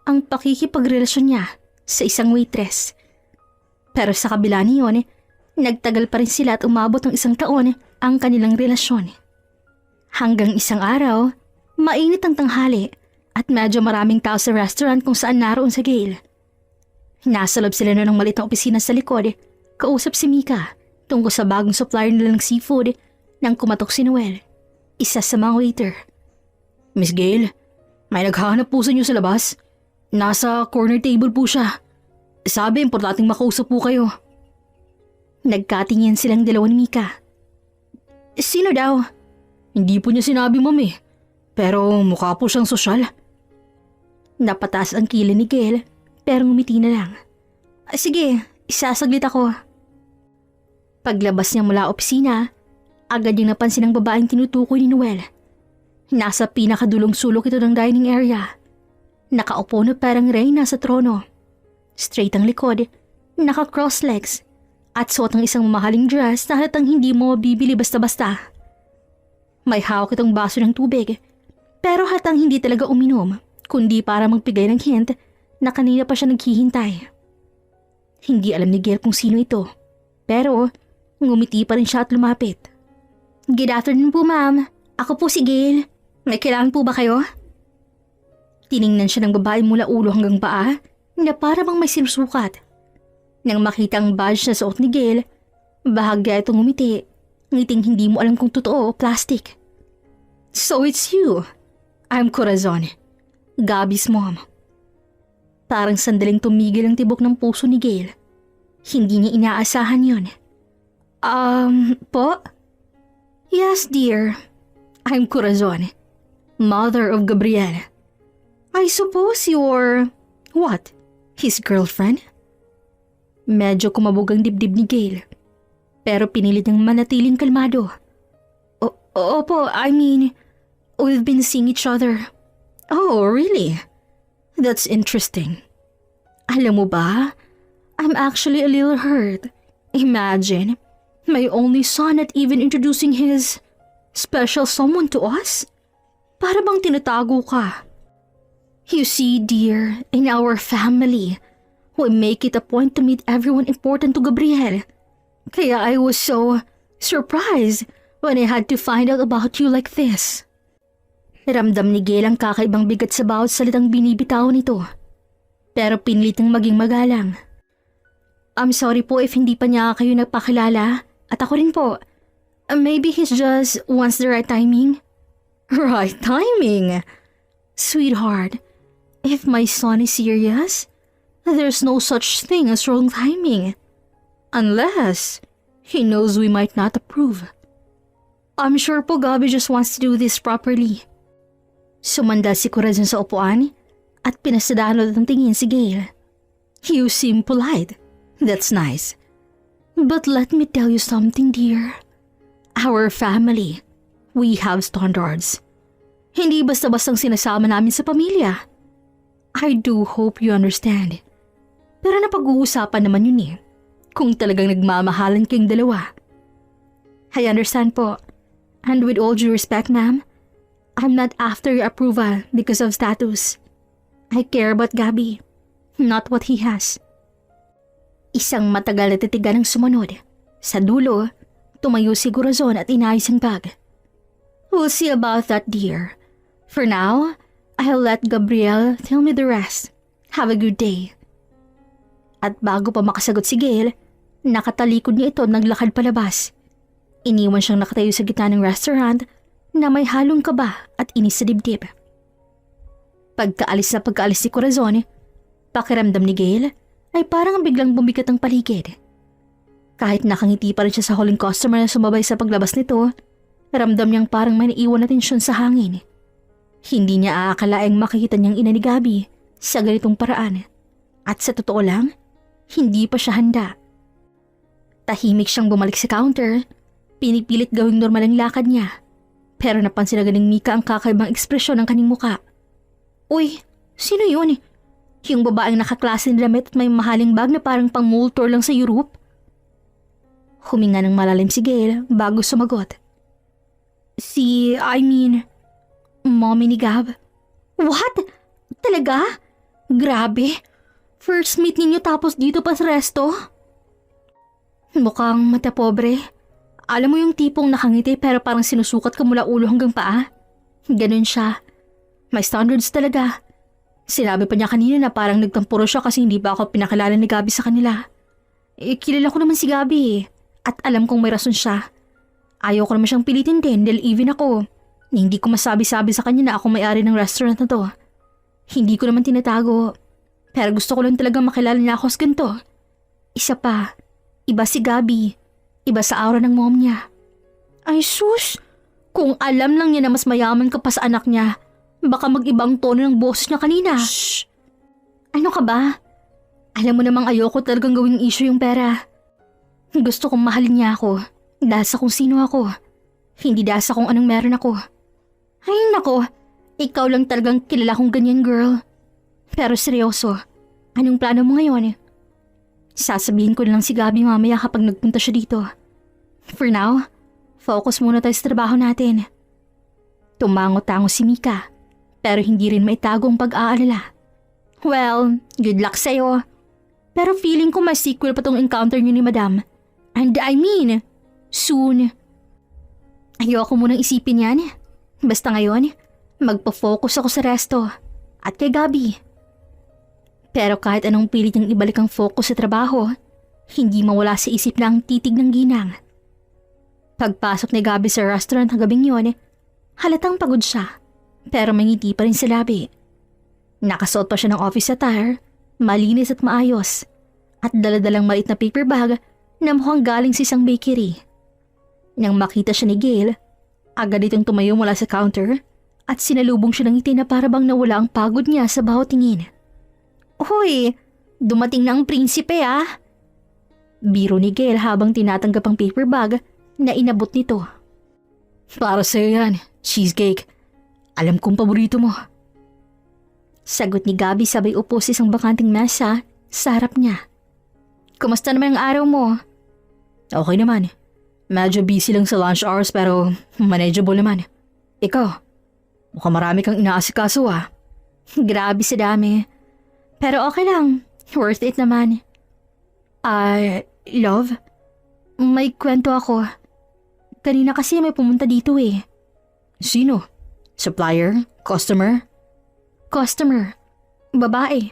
ang pakikipagrelasyon niya sa isang waitress. Pero sa kabila niyon, nagtagal pa rin sila at umabot ng 1 taon ang kanilang relasyon. Hanggang isang araw, mainit ang tanghali at medyo maraming tao sa restaurant kung saan naroon si Gail. Nasa loob sila ng maliit na opisina sa likod, kausap si Mika tungkol sa bagong supplier nila ng seafood nang kumatok si Noel, isa sa mga waiter. Miss Gail, may naghahanap po sa inyo sa labas. Nasa corner table po siya. Sabi, importanteng makausap po kayo. Nagkatingin silang dalawa ni Mika. Sino daw? Hindi po niya sinabi, ma'am eh. Pero mukha po siyang sosyal. Napataas ang kilay ni Gail pero ngumiti na lang. Sige, isasaglit ako. Paglabas niya mula opisina, agad niyang napansin ang babaeng tinutukoy ni Noel. Nasa pinakadulong sulok ito ng dining area. Nakaupo na parang reyna sa trono. Straight ang likod, naka-cross legs, at suot ang isang mamahaling dress na halatang hindi mo mabibili basta-basta. May hawak itong baso ng tubig, pero halatang hindi talaga uminom, kundi para magbigay ng hint na kanina pa siya naghihintay. Hindi alam ni Gail kung sino ito, pero ngumiti pa rin siya at lumapit. Good afternoon po, ma'am. Ako po si Gail. May kailangan po ba kayo? Tiningnan siya ng babae mula ulo hanggang paa na para bang may sinusukat. Nang makita ang badge na suot ni Gail, bahagya itong ngumiti. Ngiting hindi mo alam kung totoo o plastic. So it's you. I'm Corazon, Gabby's mom. Parang sandaling tumigil ang tibok ng puso ni Gail. Hindi niya inaasahan yun. Po? Yes, dear. I'm Corazon, mother of Gabriel. I suppose you're... What? His girlfriend? Medyo kumabog ang dibdib ni Gail. Pero pinilit niyang manatiling kalmado. Opo, I mean, we've been seeing each other. Oh, really? That's interesting. Alam mo ba, I'm actually a little hurt. Imagine, my only son not even introducing his special someone to us? Para bang tinatago ka? You see, dear, in our family, we make it a point to meet everyone important to Gabriel. Kaya I was so surprised when I had to find out about you like this. Ramdam ni Gail ang kakaibang bigat sa bawat salitang binibitaw nito. Pero pinilit ng maging magalang. I'm sorry po if hindi pa niya kayo nagpakilala. At ako rin po. Maybe he's just wants the right timing. Right timing? Sweetheart, if my son is serious, there's no such thing as wrong timing. Unless He knows we might not approve. I'm sure po Gabby just wants to do this properly. Sumandal si Corazon sa upuan at pinasadahan ulit ng tingin si Gail. You seem polite. That's nice. But let me tell you something, dear. Our family, we have standards. Hindi basta-bastang sinasama namin sa pamilya. I do hope you understand. Pero napag-uusapan naman yun eh. Kung talagang nagmamahalan kayong dalawa. I understand po. And with all due respect, ma'am, I'm not after your approval because of status. I care about Gabby, not what he has. Isang matagal na titigan ang sumunod. Sa dulo, tumayo si Corazon at inayos ang bag. We'll see about that, dear. For now, I'll let Gabriel tell me the rest. Have a good day. At bago pa makasagot si Gail, nakatalikod niya ito at naglakad palabas. Iniwan siyang nakatayo sa gitna ng restaurant na may halong kaba at inis sa dibdib. Pagkaalis ni Corazon, pakiramdam ni Gail ay parang biglang bumigat ang paligid. Kahit nakangiti pa rin siya sa huling customer na sumabay sa paglabas nito, ramdam niyang parang may naiwan na tensyon sa hangin. Hindi niya aakalaing makikita niyang ina ni Gabby sa ganitong paraan. At sa totoo lang, hindi pa siya handa. Tahimik siyang bumalik sa counter. Pinipilit gawing normal ang lakad niya. Pero napansin agad ng Mika ang kakaibang ekspresyon ng kanyang muka. Uy, sino yun? Yung babaeng nakaklase ng damit at may mahaling bag na parang pang mall tour lang sa Europe? Huminga ng malalim si Gail bago sumagot. Mommy ni Gab. What? Talaga? Grabe. First meet ninyo tapos dito pa sa resto? Mukhang mata pobre. Alam mo yung tipong nakangiti pero parang sinusukat ka mula ulo hanggang paa? Ganun siya. May standards talaga. Sinabi pa niya kanina na parang nagtampuro siya kasi hindi ba ako pinakilala ni Gabby sa kanila. Kilala ko naman si Gabby at alam kong may rason siya. Ayaw ko naman siyang pilitin din dahil even ako. Hindi ko masabi-sabi sa kanya na ako may-ari ng restaurant na to. Hindi ko naman tinatago. Pero gusto ko lang talaga makilala niya ako sa ganito. Isa pa, iba si Gabby. Iba sa aura ng mom niya. Ay sus, kung alam lang niya na mas mayaman ka pa sa anak niya, baka mag-ibang tono ng boses niya kanina. Shh! Ano ka ba? Alam mo namang ayoko talagang gawing issue yung pera. Gusto kong mahalin niya ako dahil sa kung sino ako. Hindi dahil sa kung anong meron ako. Ay nako, ikaw lang talagang kilala kong ganyan girl. Pero seryoso, anong plano mo ngayon? Sasabihin ko na lang si Gabby mamaya kapag nagpunta siya dito. For now, focus muna tayo sa trabaho natin. Tumango-tango si Mika, pero hindi rin maitago ang pag-aalala. Well, good luck sa'yo. Pero feeling ko may sequel pa tong encounter niyo ni Madam. And I mean, soon. Ayoko munang isipin yan. Basta ngayon, magpo-focus ako sa resto at kay Gabby. Pero kahit anong pilit niyang ibalik ang focus sa trabaho, hindi mawala sa isip lang titig ng ginang. Pagpasok ni Gabby sa restaurant ng gabing yun, halatang pagod siya, pero may ngiti pa rin sa labi. Nakasuot pa siya ng office attire, malinis at maayos, at daladalang maliit na paper bag na mukhang galing sa isang bakery. Nang makita siya ni Gail, agad itong tumayo mula sa counter at sinalubong siya ng ngiti na parabang nawala ang pagod niya sa bawat tingin. Hoy, dumating na ang prinsipe ah! Biro ni Gail habang tinatanggap ang paper bag na inabot nito. Para sa'yo yan, cheesecake. Alam kong paborito mo. Sagot ni Gabby sabay upo sa isang bakanting mesa sa harap niya. Kumusta naman ang araw mo? Okay naman. Medyo busy lang sa lunch hours pero manageable naman. Ikaw, mukhang marami kang inaasikaso ah. Grabe sa dami. Pero okay lang. Worth it naman. Love? May kwento ako. Kanina kasi may pumunta dito eh. Sino? Supplier? Customer? Customer. Babae.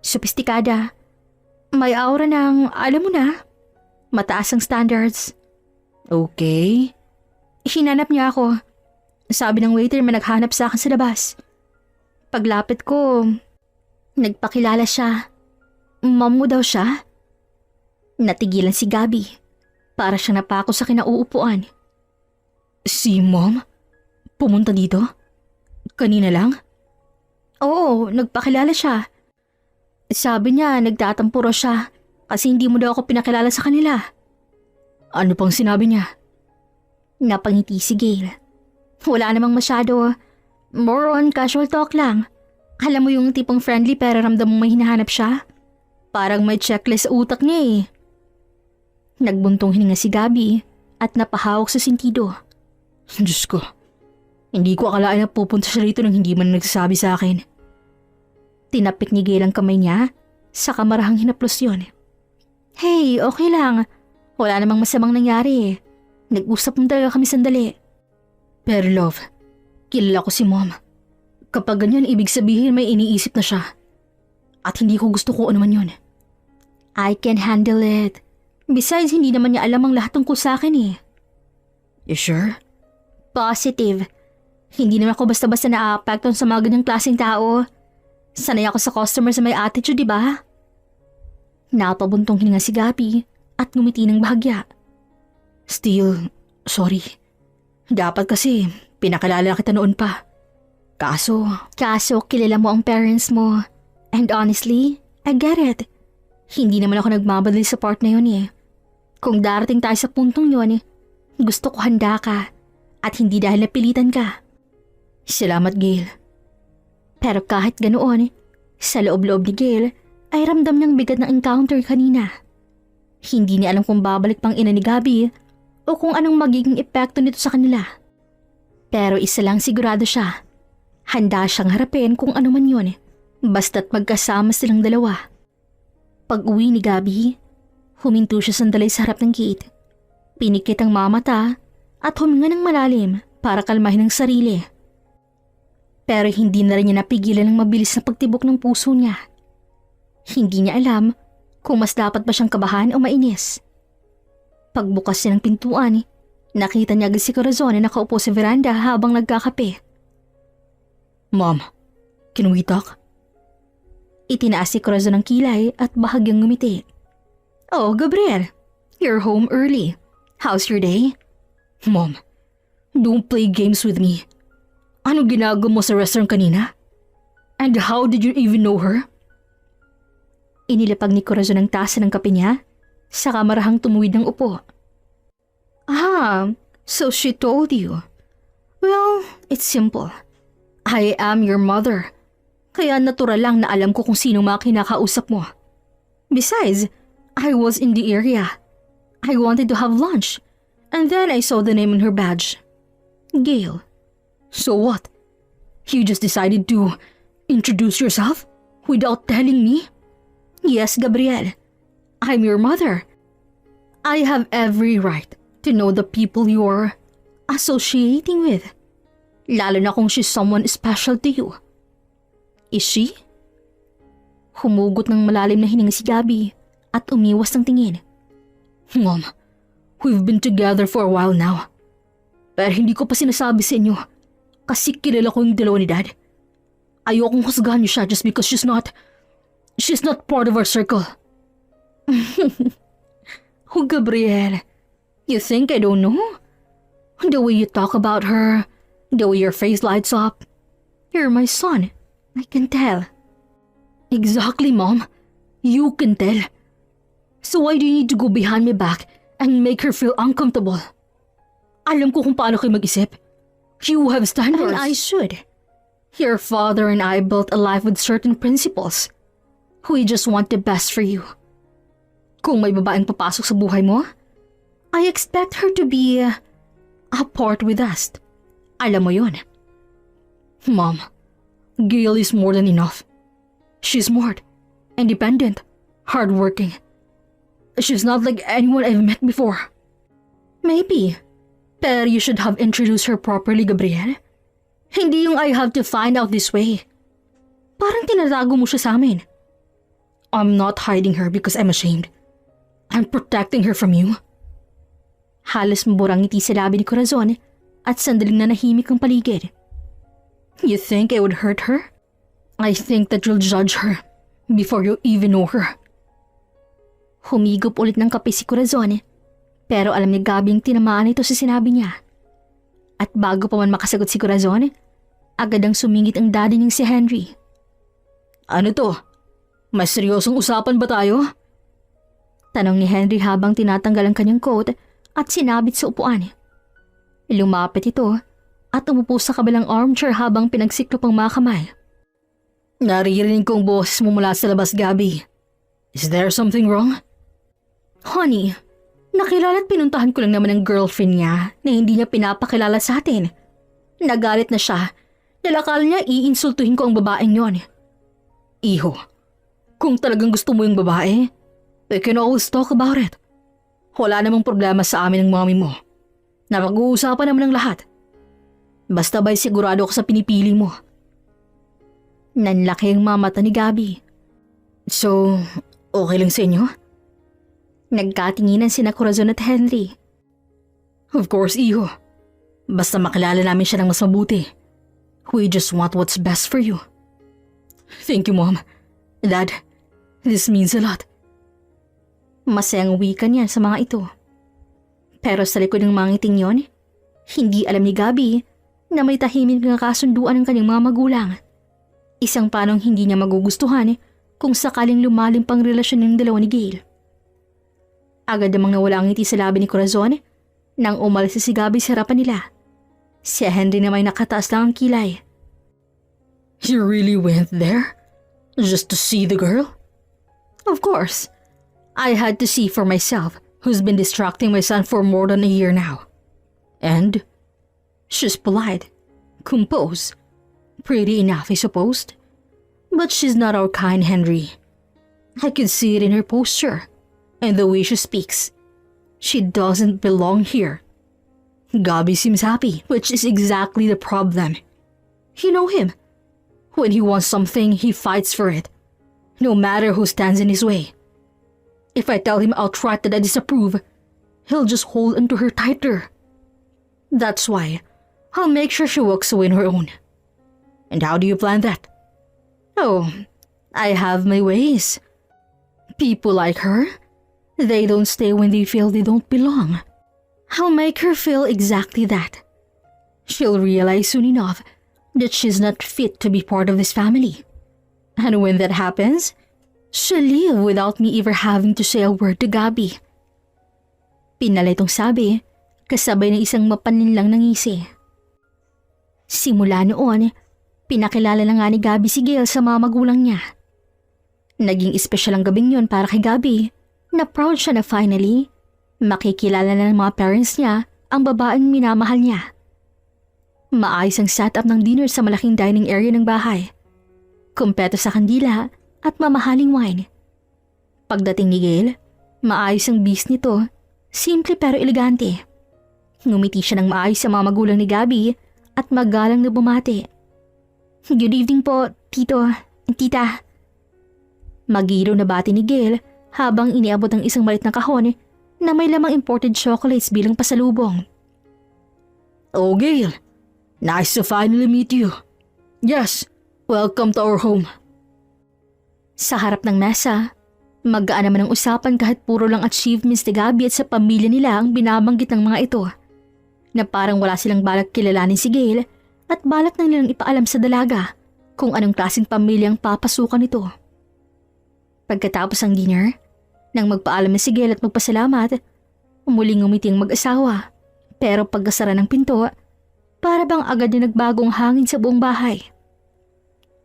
Sopistikada. May aura ng, alam mo na, mataas ang standards. Okay. Hinanap niya ako. Sabi ng waiter may naghanap sa akin sa labas. Paglapit ko, nagpakilala siya. Mom mo daw siya? Natigilan si Gabby. Para siya napako sa kinauupuan. Si Mom? Pumunta dito? Kanina lang? Oo, nagpakilala siya. Sabi niya nagtatampo raw siya kasi hindi mo daw ako pinakilala sa kanila. Ano pang sinabi niya? Napangiti si Gail. Wala namang masyado. More on casual talk lang. Alam mo yung tipong friendly pero ramdam mong may hinahanap siya? Parang may checklist sa utak niya eh. Nagbuntong hininga si Gabby at napahawak sa sentido. Diyos ko. Hindi ko akalain na pupunta siya rito nang hindi man nagsasabi sa akin. Tinapik ni Gail ang kamay niya, saka marahang hinaplos yun. Hey, okay lang. Wala namang masamang nangyari. Nag-usap mo talaga kami sandali. Pero love, kilala ko si Mom. Kapag ganyan, ibig sabihin may iniisip na siya. At hindi ko gusto ko ano man yun. I can handle it. Besides, hindi naman niya alam ang lahat tungkol sa akin eh. You sure? Positive. Hindi naman ako basta-basta na-apekton sa mga ganyang klaseng tao. Sanay ako sa customers na may attitude, di ba? Napabuntong hininga si Gabby at ngumiti ng bahagya. Still, sorry. Dapat kasi pinakilala kita noon pa. Kaso kilala mo ang parents mo. And honestly, I get it. Hindi naman ako nagmamadali sa part na yun eh. Kung darating tayo sa puntong yun, gusto ko handa ka at hindi dahil napilitan ka. Salamat, Gail. Pero kahit ganoon, sa loob-loob ni Gail ay ramdam niyang bigat ng encounter kanina. Hindi niya alam kung babalik pang ina ni Gabby o kung anong magiging epekto nito sa kanila. Pero isa lang sigurado siya. Handa siyang harapin kung ano man yun, basta't magkasama silang dalawa. Pag-uwi ni Gabby, huminto siya sandali sa harap ng gate. Pinikit ang mamata at huminga ng malalim para kalmahin ang sarili. Pero hindi na rin niya napigilan ang mabilis na pagtibok ng puso niya. Hindi niya alam kung mas dapat ba siyang kabahan o mainis. Pagbukas niya ng pintuan, nakita niya agad si Corazon na nakaupo sa veranda habang nagkakape. Mom, can we talk? Itinaas si Corazon ng kilay at bahagyang ngumiti. Oh, Gabriel, you're home early. How's your day? Mom, don't play games with me. Ano ginagawa mo sa restaurant kanina? And how did you even know her? Inilapag ni Corazon ang tasa ng kape niya, saka marahang tumuwid ng upo. So she told you. Well, it's simple. I am your mother. Kaya natural lang na alam ko kung sino mga kinakausap mo. Besides, I was in the area. I wanted to have lunch. And then I saw the name on her badge. Gail. So what? You just decided to introduce yourself without telling me? Yes, Gabriel. I'm your mother. I have every right to know the people you're associating with. Lalo na kung she's someone special to you. Is she? Humugot ng malalim na hininga si Gabby at umiwas ng tingin. Mom, we've been together for a while now. Pero hindi ko pa sinasabi sa inyo kasi kilala ko yung dalawa ni Dad. Ayokong husgahan niyo siya just because she's not part of our circle. Oh, Gabriel, you think I don't know? The way you talk about her, the way your face lights up. You're my son. I can tell. Exactly, Mom. You can tell. So why do you need to go behind my back and make her feel uncomfortable? Alam ko kung paano kayo mag-isip. You have standards. And I should. Your father and I built a life with certain principles. We just want the best for you. Kung may babaeng papasok sa buhay mo, I expect her to be a part with us. Alam mo yun. Mom, Gail is more than enough. She's smart, independent, hardworking. She's not like anyone I've met before. Maybe. Pero you should have introduced her properly, Gabriel. Hindi yung I have to find out this way. Parang tinatago mo siya sa amin. I'm not hiding her because I'm ashamed. I'm protecting her from you. Halos maburang ngiti sa labi ni Corazon at sandaling nanahimik ang paligid. You think I would hurt her? I think that you'll judge her before you even know her. Humigop ulit ng kape si Corazon, Pero alam ni Gabby ang tinamaan ito sa sinabi niya. At bago pa man makasagot si Corazon, agad ang sumingit ang daddy niyang si Henry. Ano to? May seryosong usapan ba tayo? Tanong ni Henry habang tinatanggal ang kanyang coat at sinabit sa upuan. Lumapit ito at umupo sa kabilang armchair habang pinagsiklop ang mga kamay. Naririnig kong boses mo mula sa labas, Gabby. Is there something wrong? Honey, nakilala at pinuntahan ko lang naman ang girlfriend niya na hindi niya pinapakilala sa atin. Nagalit na siya dahil akala niya iinsultuhin ko ang babaeng yon. Iho, kung talagang gusto mo yung babae, we can always talk about it. Wala namang problema sa amin ng mami mo. Napag-uusapan naman ng lahat. Basta ba'y sigurado ka sa pinipili mo? Nanlaki ang mga mata ni Gabby. So, okay lang sa inyo? Nagkatinginan sina Corazon at Henry. Of course, Iho. Basta makilala namin siya ng mas mabuti. We just want what's best for you. Thank you, Mom. Dad, this means a lot. Masayang wika niya sa mga ito. Pero sa likod ng mga ngiting yon, hindi alam ni Gabby na may tahimik na kasunduan ng kanyang mga magulang. Isang planong hindi niya magugustuhan kung sakaling lumalim pang relasyon ng dalawa ni Gail. Agad namang nawala ang ngiti sa labi ni Corazon nang umalis si Gabby sa harapan nila. Si Henry na may nakataas lang ang kilay. You really went there? Just to see the girl? Of course. I had to see for myself who's been distracting my son for more than a year now. And? She's polite, composed, pretty enough I suppose. But she's not our kind, Henry. I could see it in her posture and the way she speaks. She doesn't belong here. Gabby seems happy, which is exactly the problem. You know him. When he wants something, he fights for it, no matter who stands in his way. If I tell him outright that I disapprove, he'll just hold onto her tighter. That's why I'll make sure she walks away on her own. And how do you plan that? Oh, I have my ways. People like her, they don't stay when they feel they don't belong. I'll make her feel exactly that. She'll realize soon enough that she's not fit to be part of this family. And when that happens, she'll leave without me ever having to say a word to Gabby. Pinalitong sabi, kasabay ng isang mapaninlang na ngisi. Simula noon, pinakilala na nga ni Gabby si Gail sa mga magulang niya. Naging espesyal ang gabing yun para kay Gabby na proud siya na finally makikilala na ng mga parents niya ang babaeng minamahal niya. Maayos ang setup ng dinner sa malaking dining area ng bahay. Kumpleto sa kandila at mamahaling wine. Pagdating ni Gail, maayos ang bis nito, simple pero elegante. Ngumiti siya ng maayos sa mga magulang ni Gabby at magalang na bumati. Good evening po, tito, tita. Magiro na bati ni Gail habang iniabot ang isang maliit na kahon na may lamang imported chocolates bilang pasalubong. Oh, Gail. Nice to finally meet you. Yes, welcome to our home. Sa harap ng mesa, magaan naman ang usapan kahit puro lang achievements ni Gabby at sa pamilya nila ang binabanggit ng mga ito. Na parang wala silang balak kilalanin si Gail at balak na nilang ipaalam sa dalaga kung anong klaseng pamilyang papasukan nito. Pagkatapos ng dinner, nang magpaalam na si Gail at magpasalamat, umuling ngumiti ang mag-asawa. Pero pagkasara ng pinto, para bang agad na nagbagong hangin sa buong bahay.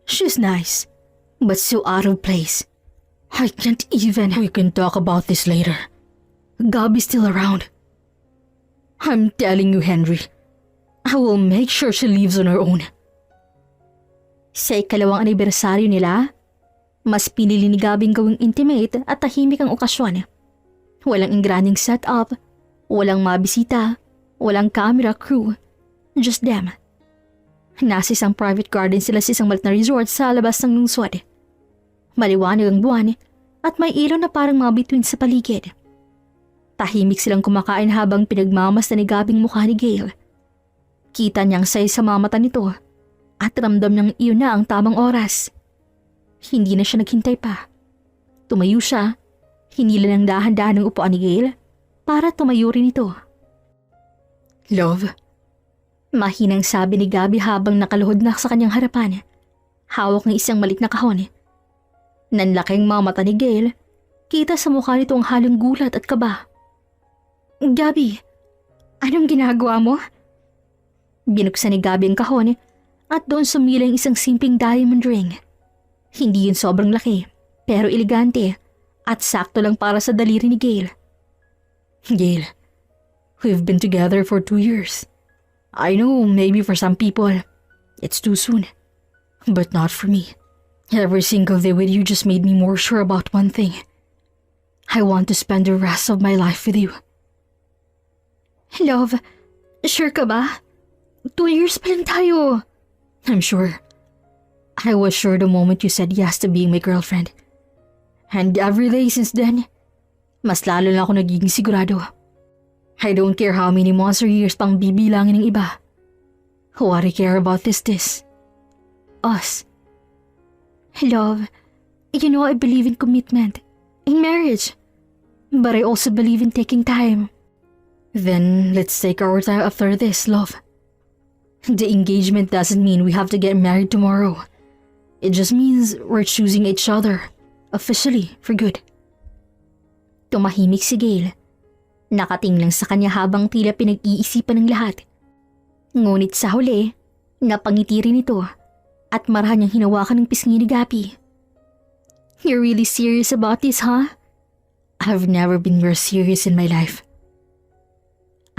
She's nice, but so out of place. I can't even. We can talk about this later. Gabby's still around. I'm telling you, Henry, I will make sure she leaves on her own. Sa ikalawang anibersaryo nila, mas pinili ni Gabby gawing intimate at tahimik ang okasyon. Walang ingranding setup, walang mabisita, walang camera crew. Just them. Nasa isang private garden sila sa isang maliit na resort sa labas ng lungsod. Maliwanag ang buwan at may ilaw na parang mga bituin sa paligid. Tahimik silang kumakain habang pinagmamasdan ni Gabby ang mukha ni Gail. Kita niyang say sa mga mata nito at ramdam niyang iyon na ang tamang oras. Hindi na siya naghintay pa. Tumayo siya, hinila ng dahan-dahan ng upuan ni Gail para tumayo rin ito. Love? Mahinang sabi ni Gabby habang nakaluhod na sa kanyang harapan. Hawak ng isang malit na kahon. Nanlaking mga mata ni Gail, kita sa mukha nito ang halong gulat at kaba. Gabby, anong ginagawa mo? Binuksan ni Gabby ang kahon at doon sumilang isang simpleng diamond ring. Hindi yun sobrang laki, pero elegante at sakto lang para sa daliri ni Gail. Gail, we've been together for 2 years. I know maybe for some people, it's too soon. But not for me. Every single day with you just made me more sure about one thing. I want to spend the rest of my life with you. Love, sure ka ba? 2 years pa lang tayo. I'm sure. I was sure the moment you said yes to being my girlfriend. And every day since then, mas lalo na ako nagiging sigurado. I don't care how many months or years pang bibilangin ng iba. What I care about is this. Us. Love, you know I believe in commitment, in marriage. But I also believe in taking time. Then let's take our time after this, love. The engagement doesn't mean we have to get married tomorrow. It just means we're choosing each other, officially, for good. Tumahimik si Gail. Nakatinglang sa kanya habang tila pinag-iisipan ng lahat. Ngunit sa huli, napangiti rin ito at marahan niyang hinawakan ng pisngi ni Gabby. You're really serious about this, huh? I've never been more serious in my life.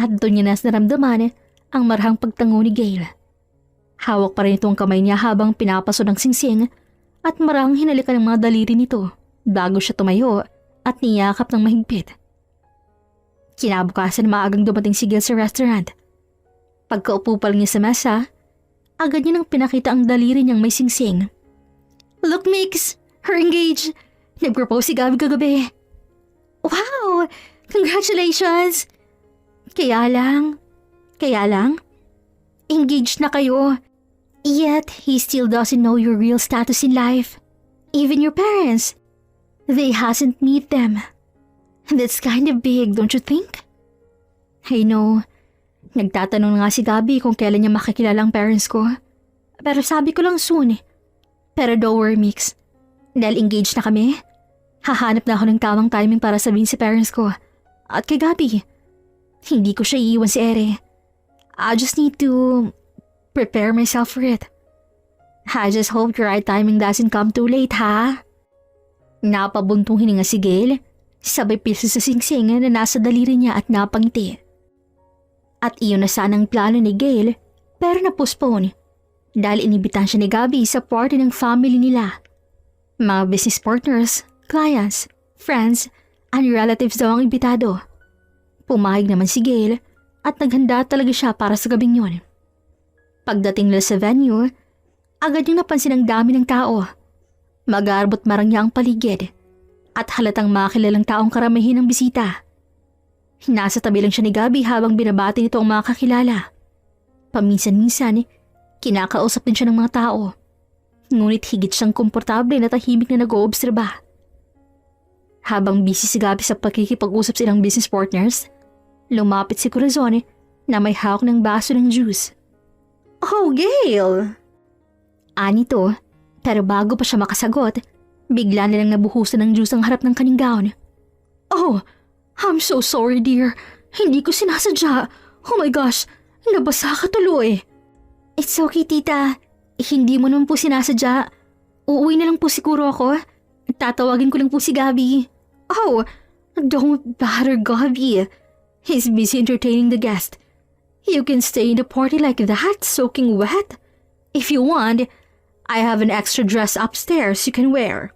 At doon niya nas naramdaman ang marahang pagtango ni Gail. Hawak pa rin ito ang kamay niya habang pinapaso ng singsing at marahang hinalikan ng mga daliri nito bago siya tumayo at niyakap ng mahigpit. Kinabukasan maagang dumating si Gail sa restaurant. Pagkaupo pa lang niya sa mesa, agad niya nang pinakita ang daliri niyang may singsing. Look, Mix! Her engaged! Nag-propose si Gabby kagabi. Wow! Congratulations! Kaya lang, engaged na kayo. Yet, he still doesn't know your real status in life. Even your parents. They hasn't met them. That's kind of big, don't you think? I know. Nagtatanong nga si Gabby kung kailan niya makikilala ang parents ko. Pero sabi ko lang soon. Pero don't worry, Mix. Dahil engaged na kami, hahanap na ako ng tamang timing para sabihin sa parents ko. At kay Gabby, hindi ko siya iiwan si Ere. I just need to prepare myself for it. I just hope the right timing doesn't come too late, ha? Napabuntong hininga si Gail, sabay piso sa singsing na nasa daliri niya at napangiti. At iyon na sanang plano ni Gail, pero na-postpone dahil inibitan siya ni Gabby sa party ng family nila. Mga business partners, clients, friends, and relatives daw ang imbitado. Pumayag naman si Gail at naghanda talaga siya para sa gabing yun. Pagdating nila sa venue, agad niyang napansin ang dami ng tao. Mag-aarbot marang niya ang paligid at halatang makilalang taong karamihan ng bisita. Nasa tabi lang siya ni Gabby habang binabati nito ang mga kakilala. Paminsan-minsan, kinakausap din siya ng mga tao. Ngunit higit siyang komportable na tahimik na nag-oobserba. Habang busy si Gabby sa pagkikipag-usap silang business partners, lumapit si Corazon na may hawak ng baso ng juice. Oh, Gail! Anito, pero bago pa siya makasagot, bigla nilang nabuhusan ng juice ang harap ng kanyang gown. Oh, I'm so sorry, dear. Hindi ko sinasadya. Oh my gosh, nabasa ka tuloy. It's okay, tita. Hindi mo naman po sinasadya. Uuwi na lang po siguro ako. Tatawagin ko lang po si Gabby. Oh, don't bother Gabby. He's busy entertaining the guest. You can stay in the party like that, soaking wet. If you want, I have an extra dress upstairs you can wear.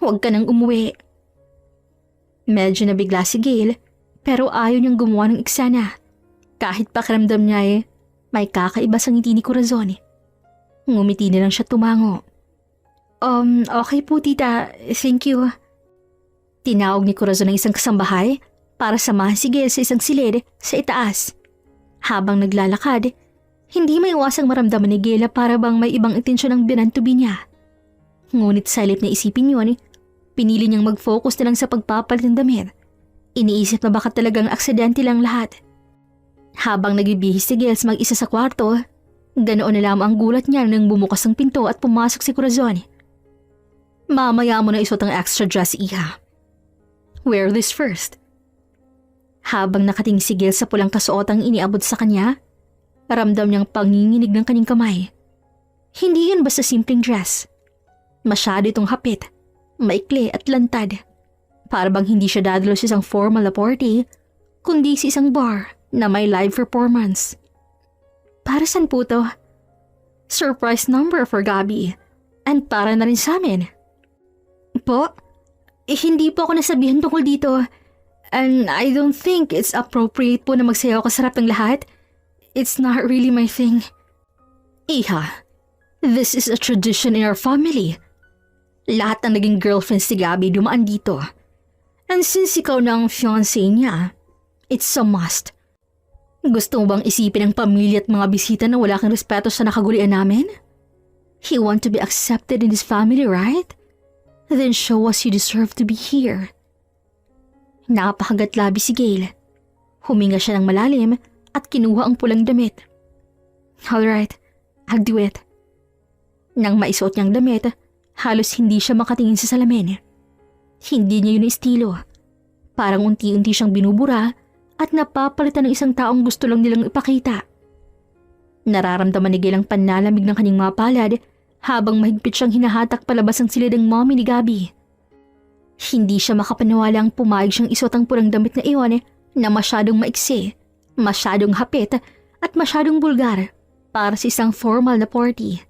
Huwag ka nang umuwi. Medyo nabigla si Gail, pero ayaw niyang gumawa ng eksena. Kahit pakiramdam niya may kakaiba sa ngiti ni Corazon. Ngumiti na lang siya tumango. Okay po tita, thank you. Tinawag ni Corazon ng isang kasambahay para samahan si Gail sa isang silid sa itaas. Habang naglalakad, hindi may iwasang maramdaman ni Gail na para bang may ibang intensyon ang binantubi niya. Ngunit sa halip na isipin yun, pinili niyang mag-focus na lang sa pagpapalit ng damit Iniisip na baka talagang aksidente lang lahat. Habang nagbibihis si Gels mag-isa sa kwarto, ganoon na lamang ang gulat niya nang bumukas ang pinto at pumasok si Corazon. Mamaya mo na isuot ang extra dress, Iha. Wear this first. Habang nakatingin si Gil sa pulang kasuotang iniabot sa kanya, ramdam niyang panginginig ng kanyang kamay. Hindi yun basta simpleng dress. Masyado itong hapit, maikli at lantad. Para bang hindi siya dadalo sa isang formal na party, kundi sa isang bar na may live performance. Para saan po to? Surprise number for Gabi. And para na rin sa amin. Po? Hindi po ako nasabihan tungkol dito. And I don't think it's appropriate po na magsayaw kasarap ng lahat. It's not really my thing. Iha, this is a tradition in our family. Lahat ng naging girlfriends ni Gabi dumaan dito. And since ikaw na ang fiancé niya, it's a must. Gusto mo bang isipin ng pamilya at mga bisita na wala kang respeto sa nakagulian namin? You want to be accepted in this family, right? Then show us you deserve to be here. Napakagat labi si Gail. Huminga siya ng malalim at kinuha ang pulang damit. Alright, I'll do it. Nang maisuot niyang damit, halos hindi siya makatingin sa salamin. Hindi niya yun estilo. Parang unti-unti siyang binubura at napapalitan ng isang taong gusto lang nilang ipakita. Nararamdaman ni Gail ang panlalamig ng kanyang mga palad habang mahigpit siyang hinahatak palabas ang silid ng mommy ni Gabi. Hindi siya makapaniwala ang pumayag siyang isuot ang pulang damit na iyon na masyadong maiksi, masyadong hapit at masyadong bulgar para sa isang formal na party.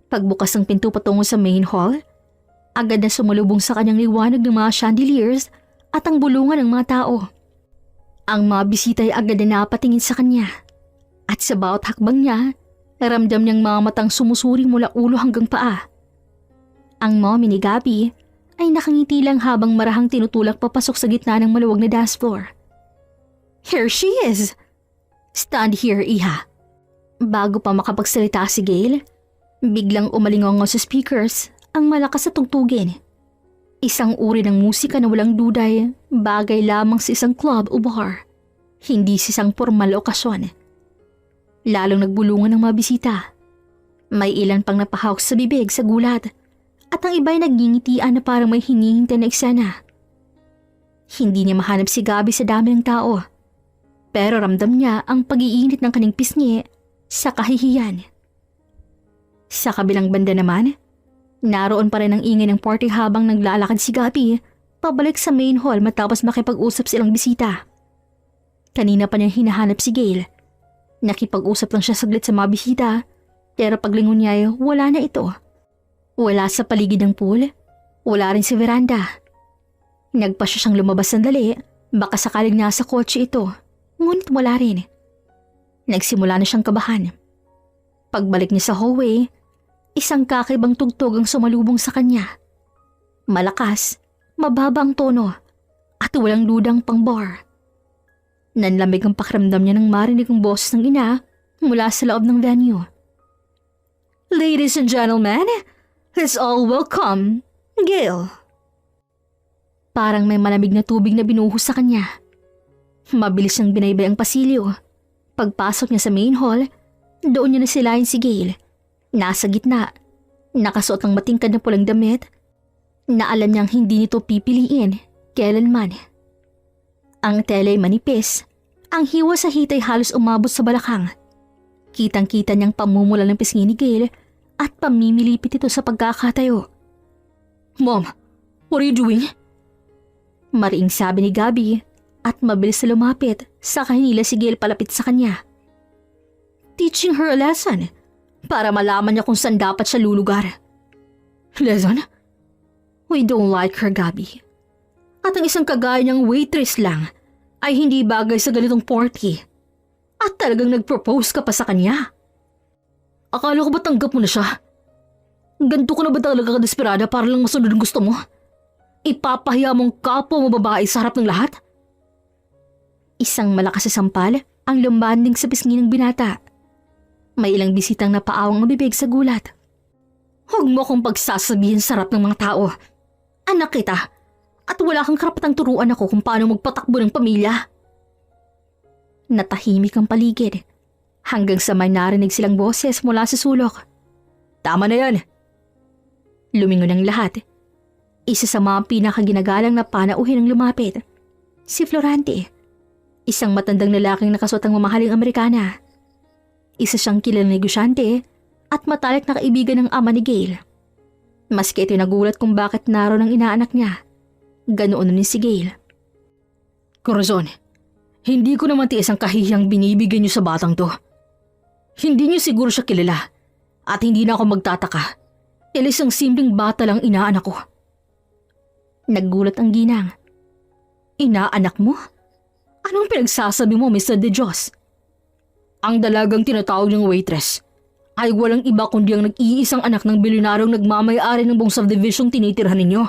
Pagbukas ng pinto patungo sa main hall, agad na sumalubong sa kanyang liwanag ng mga chandeliers at ang bulungan ng mga tao. Ang mga bisita ay agad na napatingin sa kanya at sa bawat hakbang niya, ramdam niyang mga matang sumusuri mula ulo hanggang paa. Ang mommy ni Gabi ay nakangiti lang habang marahang tinutulak papasok sa gitna ng maluwag na dance floor. Here she is! Stand here, Iha. Bago pa makapagsalita si Gail, biglang umalingaw sa speakers ang malakas na tugtugin. Isang uri ng musika na walang duday, bagay lamang sa isang club o bar, hindi sa isang formal okasyon. Lalong nagbulungan ng mga bisita. May ilan pang napahawak sa bibig sa gulat at ang iba'y nagingitian na parang may hinihintay na eksena. Hindi niya mahanap si Gabi sa dami ng tao, pero ramdam niya ang pag-iinit ng kanyang pisngi sa kahihiyan. Sa kabilang banda naman, naroon pa rin ang ingay ng party habang naglalakad si Gabi pabalik sa main hall matapos makipag-usap silang bisita. Kanina pa niyang hinahanap si Gail. Nakipag-usap lang siya saglit sa mga bisita, pero paglingon niya ay wala na ito. Wala sa paligid ng pool, wala rin sa veranda. Nagpasya siyang lumabas sandali, baka sakaling nasa kotse ito, ngunit wala rin. Nagsimula na siyang kabahan. Pagbalik niya sa hallway, isang kakaibang tugtog ang sumalubong sa kanya. Malakas, mababang tono, at walang dudang pang bar. Nanlamig ang pakiramdam niya nang marinig ang boses ng ina mula sa loob ng venue. Ladies and gentlemen, let's all welcome Gail. Parang may malamig na tubig na binuhos sa kanya. Mabilis niyang binaybay ang pasilyo. Pagpasok niya sa main hall, doon niya nasilayan si Gail. Nasa gitna, nakasuot ang matingkad na pulang damit na alam niyang hindi nito pipiliin kailanman. Ang tela ay manipis, ang hiwa sa hita ay halos umabot sa balakang. Kitang-kita niyang pamumula ng pisngi ni Gail at pamimilipit ito sa pagkakatayo. Mom, what are you doing? Mariing sabi ni Gabi at mabilis na lumapit sa kanila si Gail palapit sa kanya. Teaching her a lesson para malaman niya kung saan dapat siya lulugar. Lesson? We don't like her, Gabi. At ang isang kagaya niyang waitress lang ay hindi bagay sa ganitong party. At talagang nag-propose ka pa sa kanya. Akala ko ba tanggap mo na siya? Ganto ka na ba talaga kadesperada para lang masunod ang gusto mo? Ipapahiya mong kapwa mo babae sa harap ng lahat? Isang malakas na sampal ang lumbanding sa pisngi ng binata. May ilang bisitang napaawang mabibig sa gulat. Huwag mo akong pagsasabihin sa harap ng mga tao. Anak kita, At wala kang karapatang turuan ako kung paano magpatakbo ng pamilya. Natahimik ang paligid hanggang sa may narinig silang boses mula sa sulok. Tama na yan! Lumingon ang lahat. Isa sa mga pinakaginagalang na panauhin ang lumapit. Si Florante. Isang matandang lalaking nakasuot ang mamahaling Amerikana. Isa siyang kilalang negosyante at matalik na kaibigan ng ama ni Gail. Maski ito nagulat kung bakit naroon ang inaanak niya. Ganoon din si Gail. Corazon, hindi ko naman tiis ang kahihiyang binibigyan niyo sa batang to. Hindi niyo siguro siya kilala at hindi na ako magtataka. Isang simpleng bata lang inaanak ko. Naggulat ang ginang. Inaanak mo? Anong pinagsasabi mo, Mr. De Dios? Ang dalagang tinatawag ng waitress ay walang iba kundi ang nag-iisang anak ng bilyonaryong nagmamay-ari ng buong subdivision tinitirhan ninyo.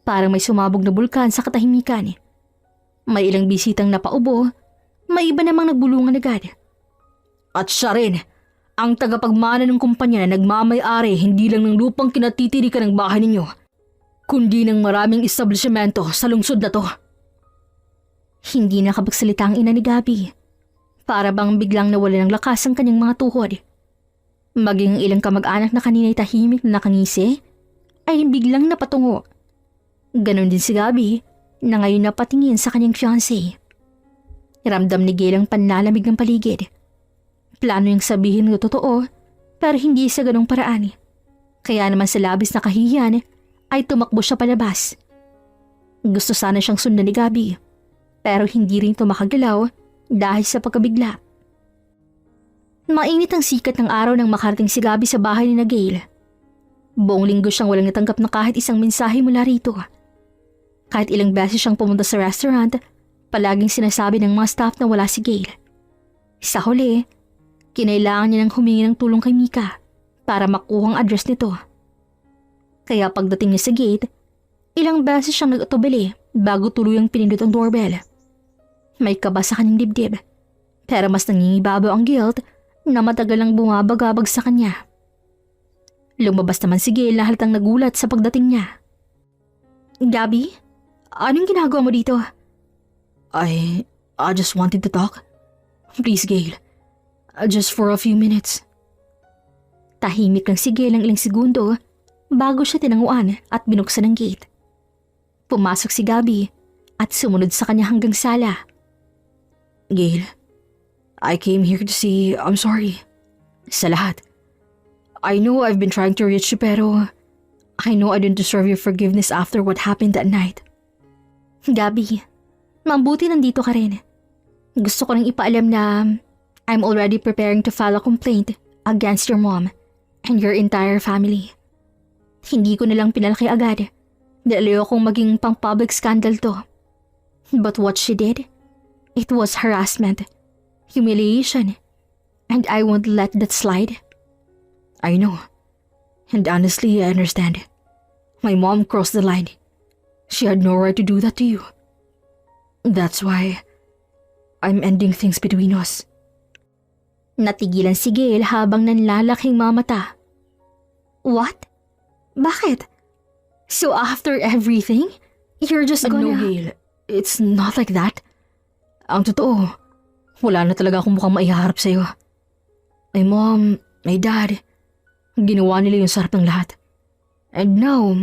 Parang may sumabog na bulkan sa katahimikan. May ilang bisitang napaubo, may iba namang nagbulungan agad. At siya rin, ang tagapagmana ng kumpanya na nagmamay-ari hindi lang ng lupang kinatitirikan ng bahay ninyo, kundi ng maraming establishmento sa lungsod na to. Hindi nakapagsalita ang ina ni Gabby. Para bang biglang nawala ng lakas ang kanyang mga tuhod. Maging ang ilang kamag-anak na kanina'y tahimik na nakangisi, ay biglang napatungo. Ganon din si Gabby na ngayon napatingin sa kanyang fiancé. Ramdam ni Gail ang panlalamig ng paligid. Plano niyang sabihin ng totoo pero hindi sa ganong paraan. Kaya naman sa labis na kahihiyan ay tumakbo siya palabas. Gusto sana siyang sundan ni Gabby pero hindi rin ito makagalaw dahil sa pagkabigla. Mainit ang sikat ng araw nang makarating si Gabby sa bahay ni Gail. Buong linggo siyang walang natanggap na kahit isang mensahe mula rito. Kahit ilang beses siyang pumunta sa restaurant, palaging sinasabi ng mga staff na wala si Gail. Sa huli, kinailangan niya nang humingi ng tulong kay Mika para makuha ang address nito. Kaya pagdating niya sa gate, ilang beses siyang nag-atubili bago tuluyang pinindot ang doorbell. May kaba sa kanyang dibdib, pero mas nangingibabaw ang guilt na matagal lang bumabagabag sa kanya. Lumabas naman si Gail na halatang nagulat sa pagdating niya. Gabby, anong ginagawa mo dito? I just wanted to talk. Please, Gail. Just for a few minutes. Tahimik lang si Gail ng ilang segundo bago siya tinanguan at binuksan ang gate. Pumasok si Gabby at sumunod sa kanya hanggang sala. Gail, I came here to say I'm sorry. Sa lahat. I know I've been trying to reach you pero I know I didn't deserve your forgiveness after what happened that night. Gabby, mabuti nandito ka rin. Gusto ko nang ipaalam na I'm already preparing to file a complaint against your mom and your entire family. Hindi ko nalang pinalaki agad dahil ayokong maging pang-public scandal to. But what she did, it was harassment, humiliation, and I won't let that slide. I know, and honestly I understand. My mom crossed the line. She had no right to do that to you. That's why I'm ending things between us. Natigilan si Gail habang nanlalaking mga mata. What? Bakit? So after everything, you're just gonna... No, Gail. It's not like that. Ang totoo, wala na talaga akong mukhang maiharap sa'yo. My mom, my dad, ginawa nila yung sarap ng lahat. And now,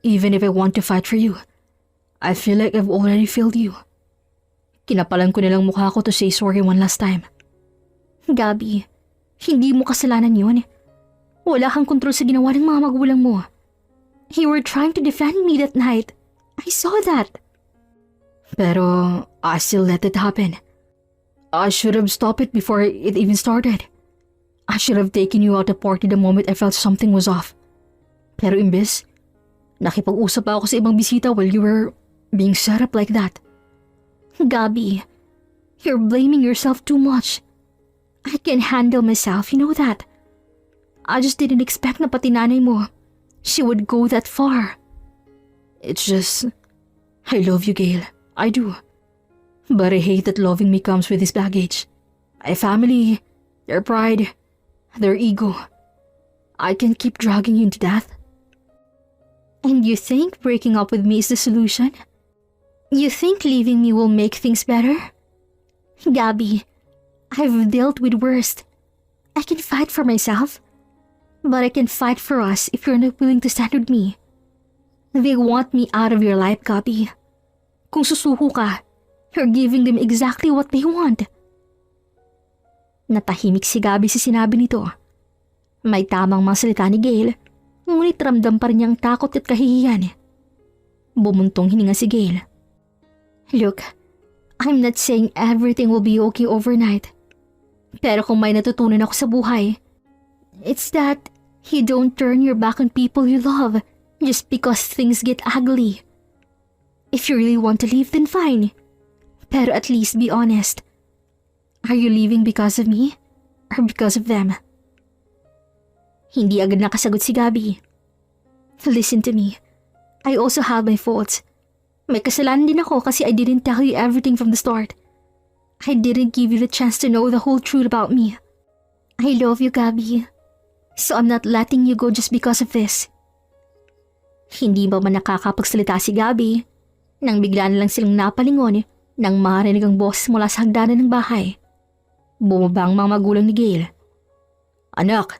even if I want to fight for you, I feel like I've already failed you. Kinapalan ko nilang mukha ko to say sorry one last time. Gabby, hindi mo kasalanan yun. Wala kang kontrol sa ginawa ng mga magulang mo. You were trying to defend me that night. I saw that. Pero I still let it happen. I should have stopped it before it even started. I should have taken you out to party the moment I felt something was off. Pero imbes, nakipag-usap ako sa ibang bisita while you were being set up like that. Gabby, you're blaming yourself too much. I can handle myself, you know that. I just didn't expect na pati nanay mo, she would go that far. It's just, I love you, Gail. I do. But I hate that loving me comes with this baggage. My family, their pride, their ego. I can't keep dragging you into death. And you think breaking up with me is the solution? You think leaving me will make things better? Gabby, I've dealt with worst. I can fight for myself, but I can fight for us if you're not willing to stand with me. They want me out of your life, Gabby. Kung susuko ka, you're giving them exactly what they want. Natahimik si Gabby sa sinabi nito. May tamang mga salita ni Gail, ngunit ramdam pa rin niyang takot at kahihiyan. Bumuntong hininga si Gail. Look, I'm not saying everything will be okay overnight. Pero kung may natutunan ako sa buhay, it's that you don't turn your back on people you love just because things get ugly. If you really want to leave, then fine. Pero at least be honest. Are you leaving because of me or because of them? Hindi agad nakasagot si Gabby. Listen to me. I also have my faults. May kasalanan din ako kasi I didn't tell you everything from the start. I didn't give you the chance to know the whole truth about me. I love you, Gabby. So I'm not letting you go just because of this. Hindi ba man nakakapagsalita si Gabby nang bigla na lang silang napalingon nang marinig ang boses mula sa hagdanan ng bahay. Bumaba ang mga magulang ni Gail. Anak,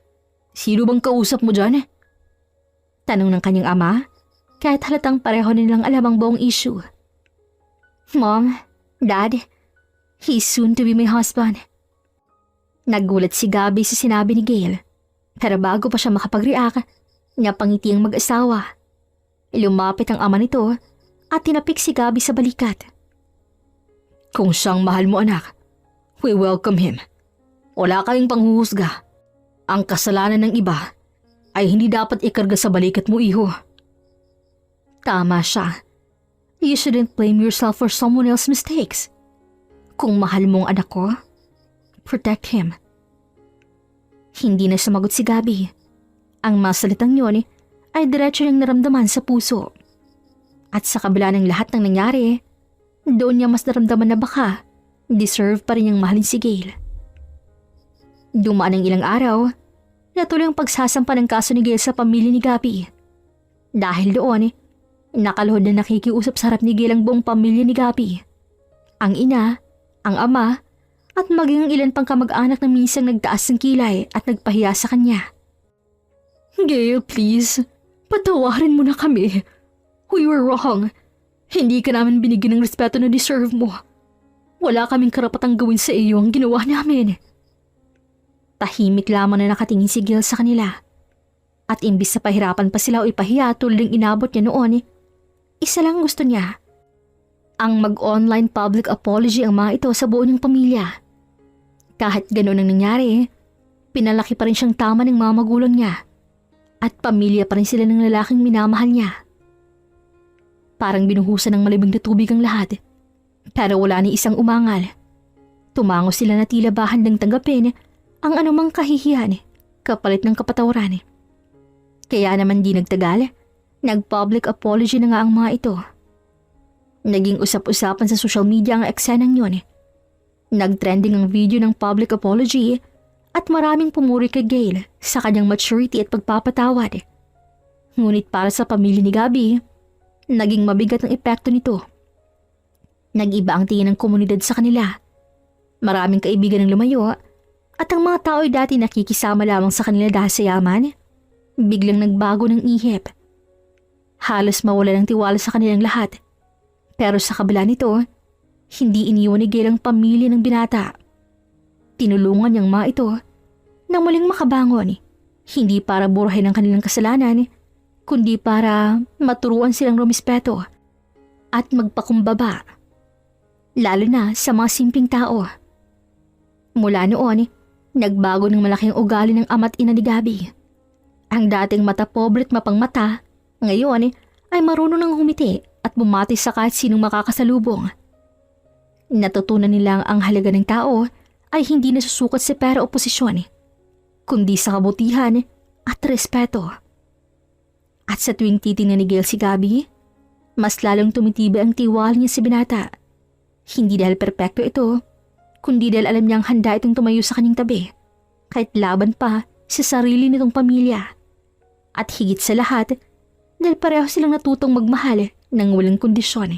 sino bang kausap mo dyan? Tanong ng kanyang ama, kahit halatang pareho nilang alam ang buong issue. Mom, Dad, he's soon to be my husband. Nagulat si Gabby sa sinabi ni Gail, pero bago pa siya makapag-react, napangiti ang mag-asawa. Lumapit ang ama nito at tinapik si Gabby sa balikat. Kung siyang mahal mo, anak, we welcome him. Wala kaming panghuhusga. Ang kasalanan ng iba ay hindi dapat ikarga sa balikat mo, iho. Tama siya. You shouldn't blame yourself for someone else's mistakes. Kung mahal mo ang anak ko, protect him. Hindi na sumagot si Gabby. Ang masalitang yun ay diretso niyang naramdaman sa puso. At sa kabila ng lahat ng nangyari, doon niya mas naramdaman na baka deserve pa rin niyang mahalin si Gail. Dumaan ang ilang araw, natuloy ang pagsasampa ng kaso ni Gail sa pamilya ni Gabby. Dahil doon, nakaluhod na nakikiusap sa harap ni Gail ang buong pamilya ni Gabby. Ang ina, ang ama, at maging ang ilan pang kamag-anak na minsang nagtaas ng kilay at nagpahiya sa kanya. Gail, please, patawarin mo na kami. We were wrong. Hindi ka namin binigyan ng respeto na deserve mo. Wala kaming karapatang gawin sa iyo ang ginawa namin. Tahimik lamang na nakatingin si Gail sa kanila. At imbis sa pahirapan pa sila o ipahiya tulad ng inabot niya noon, isa lang gusto niya. Ang mag-online public apology ang mga ito sa buo ng pamilya. Kahit ganoon ang nangyari, pinalaki pa rin siyang tama ng mga magulang niya. At pamilya pa rin sila ng lalaking minamahal niya. Parang binuhusan ng malibing na tubig ang lahat. Pero wala ni isang umangal. Tumango sila na tila ba handang tanggapin ang anumang kahihiyan kapalit ng kapatawaran. Kaya naman di nagtagal, nag-public apology na nga ang mga ito. Naging usap-usapan sa social media ang eksenang yun. Nag-trending ang video ng public apology at maraming pumuri kay Gail sa kanyang maturity at pagpapatawad. Ngunit para sa pamilya ni Gabby, naging mabigat ang epekto nito. Nag-iba ang tingin ng komunidad sa kanila. Maraming kaibigan ang lumayo at ang mga tao'y dati nakikisama lamang sa kanila dahil sa yaman, biglang nagbago ng ihip. Halos mawala ng tiwala sa kanilang lahat. Pero sa kabila nito, hindi iniwan ni Gail ang pamilya ng binata. Tinulungan niyang mga ito na muling makabangon, hindi para burahin ang kanilang kasalanan, kundi para maturuan silang rumispeto at magpakumbaba. Lalo na sa mga simpleng tao. Mula noon, nagbago ng malaki ang ugali ng ama't ina ni Gabby. Ang dating mata pobre at mapangmata, ngayon ay marunong nang humiti at bumati sa kahit sinong makakasalubong. Natutunan nilang ang halaga ng tao ay hindi nasusukat sa pera o posisyon, kundi sa kabutihan at respeto. At sa tuwing titingnan ni Gail si Gabby, mas lalong tumitibay ang tiwala niya sa binata. Hindi dahil perpekto ito, kundi dahil alam niyang handa itong tumayo sa kanyang tabi, kahit laban pa sa sarili nitong pamilya. At higit sa lahat, dahil pareho silang natutong magmahal ng walang kondisyon.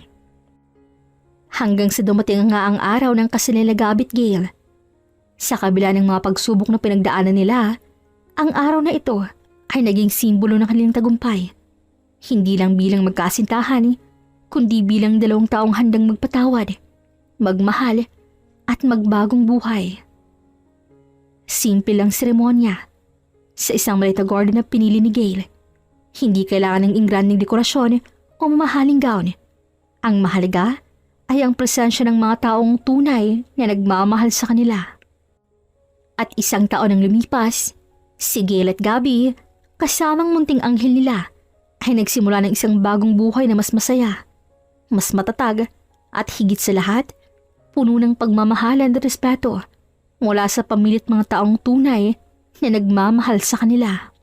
Hanggang sa dumating nga ang araw ng kasal nila Gabby at Gail. Sa kabila ng mga pagsubok na pinagdaanan nila, ang araw na ito ay naging simbolo ng kanilang tagumpay. Hindi lang bilang magkasintahan, kundi bilang dalawang taong handang magpatawad, magmahal at magbagong buhay. Simple lang seremonya. Sa isang maliit na garden na pinili ni Gail. Hindi kailangan ng ingranding dekorasyon o mamahaling gown. Ang mahalaga ay ang presensya ng mga taong tunay na nagmamahal sa kanila. At isang taon ang lumipas, si Gail at Gabby, kasamang munting anghel nila, ay nagsimula ng isang bagong buhay na mas masaya, mas matatag, at higit sa lahat, puno ng pagmamahalan at respeto mula sa pamilyat mga taong tunay na nagmamahal sa kanila.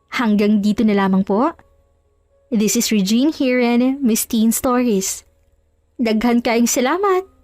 Hanggang dito na lamang po. This is Regine here in Miss Teen Stories. Daghan kaayong salamat!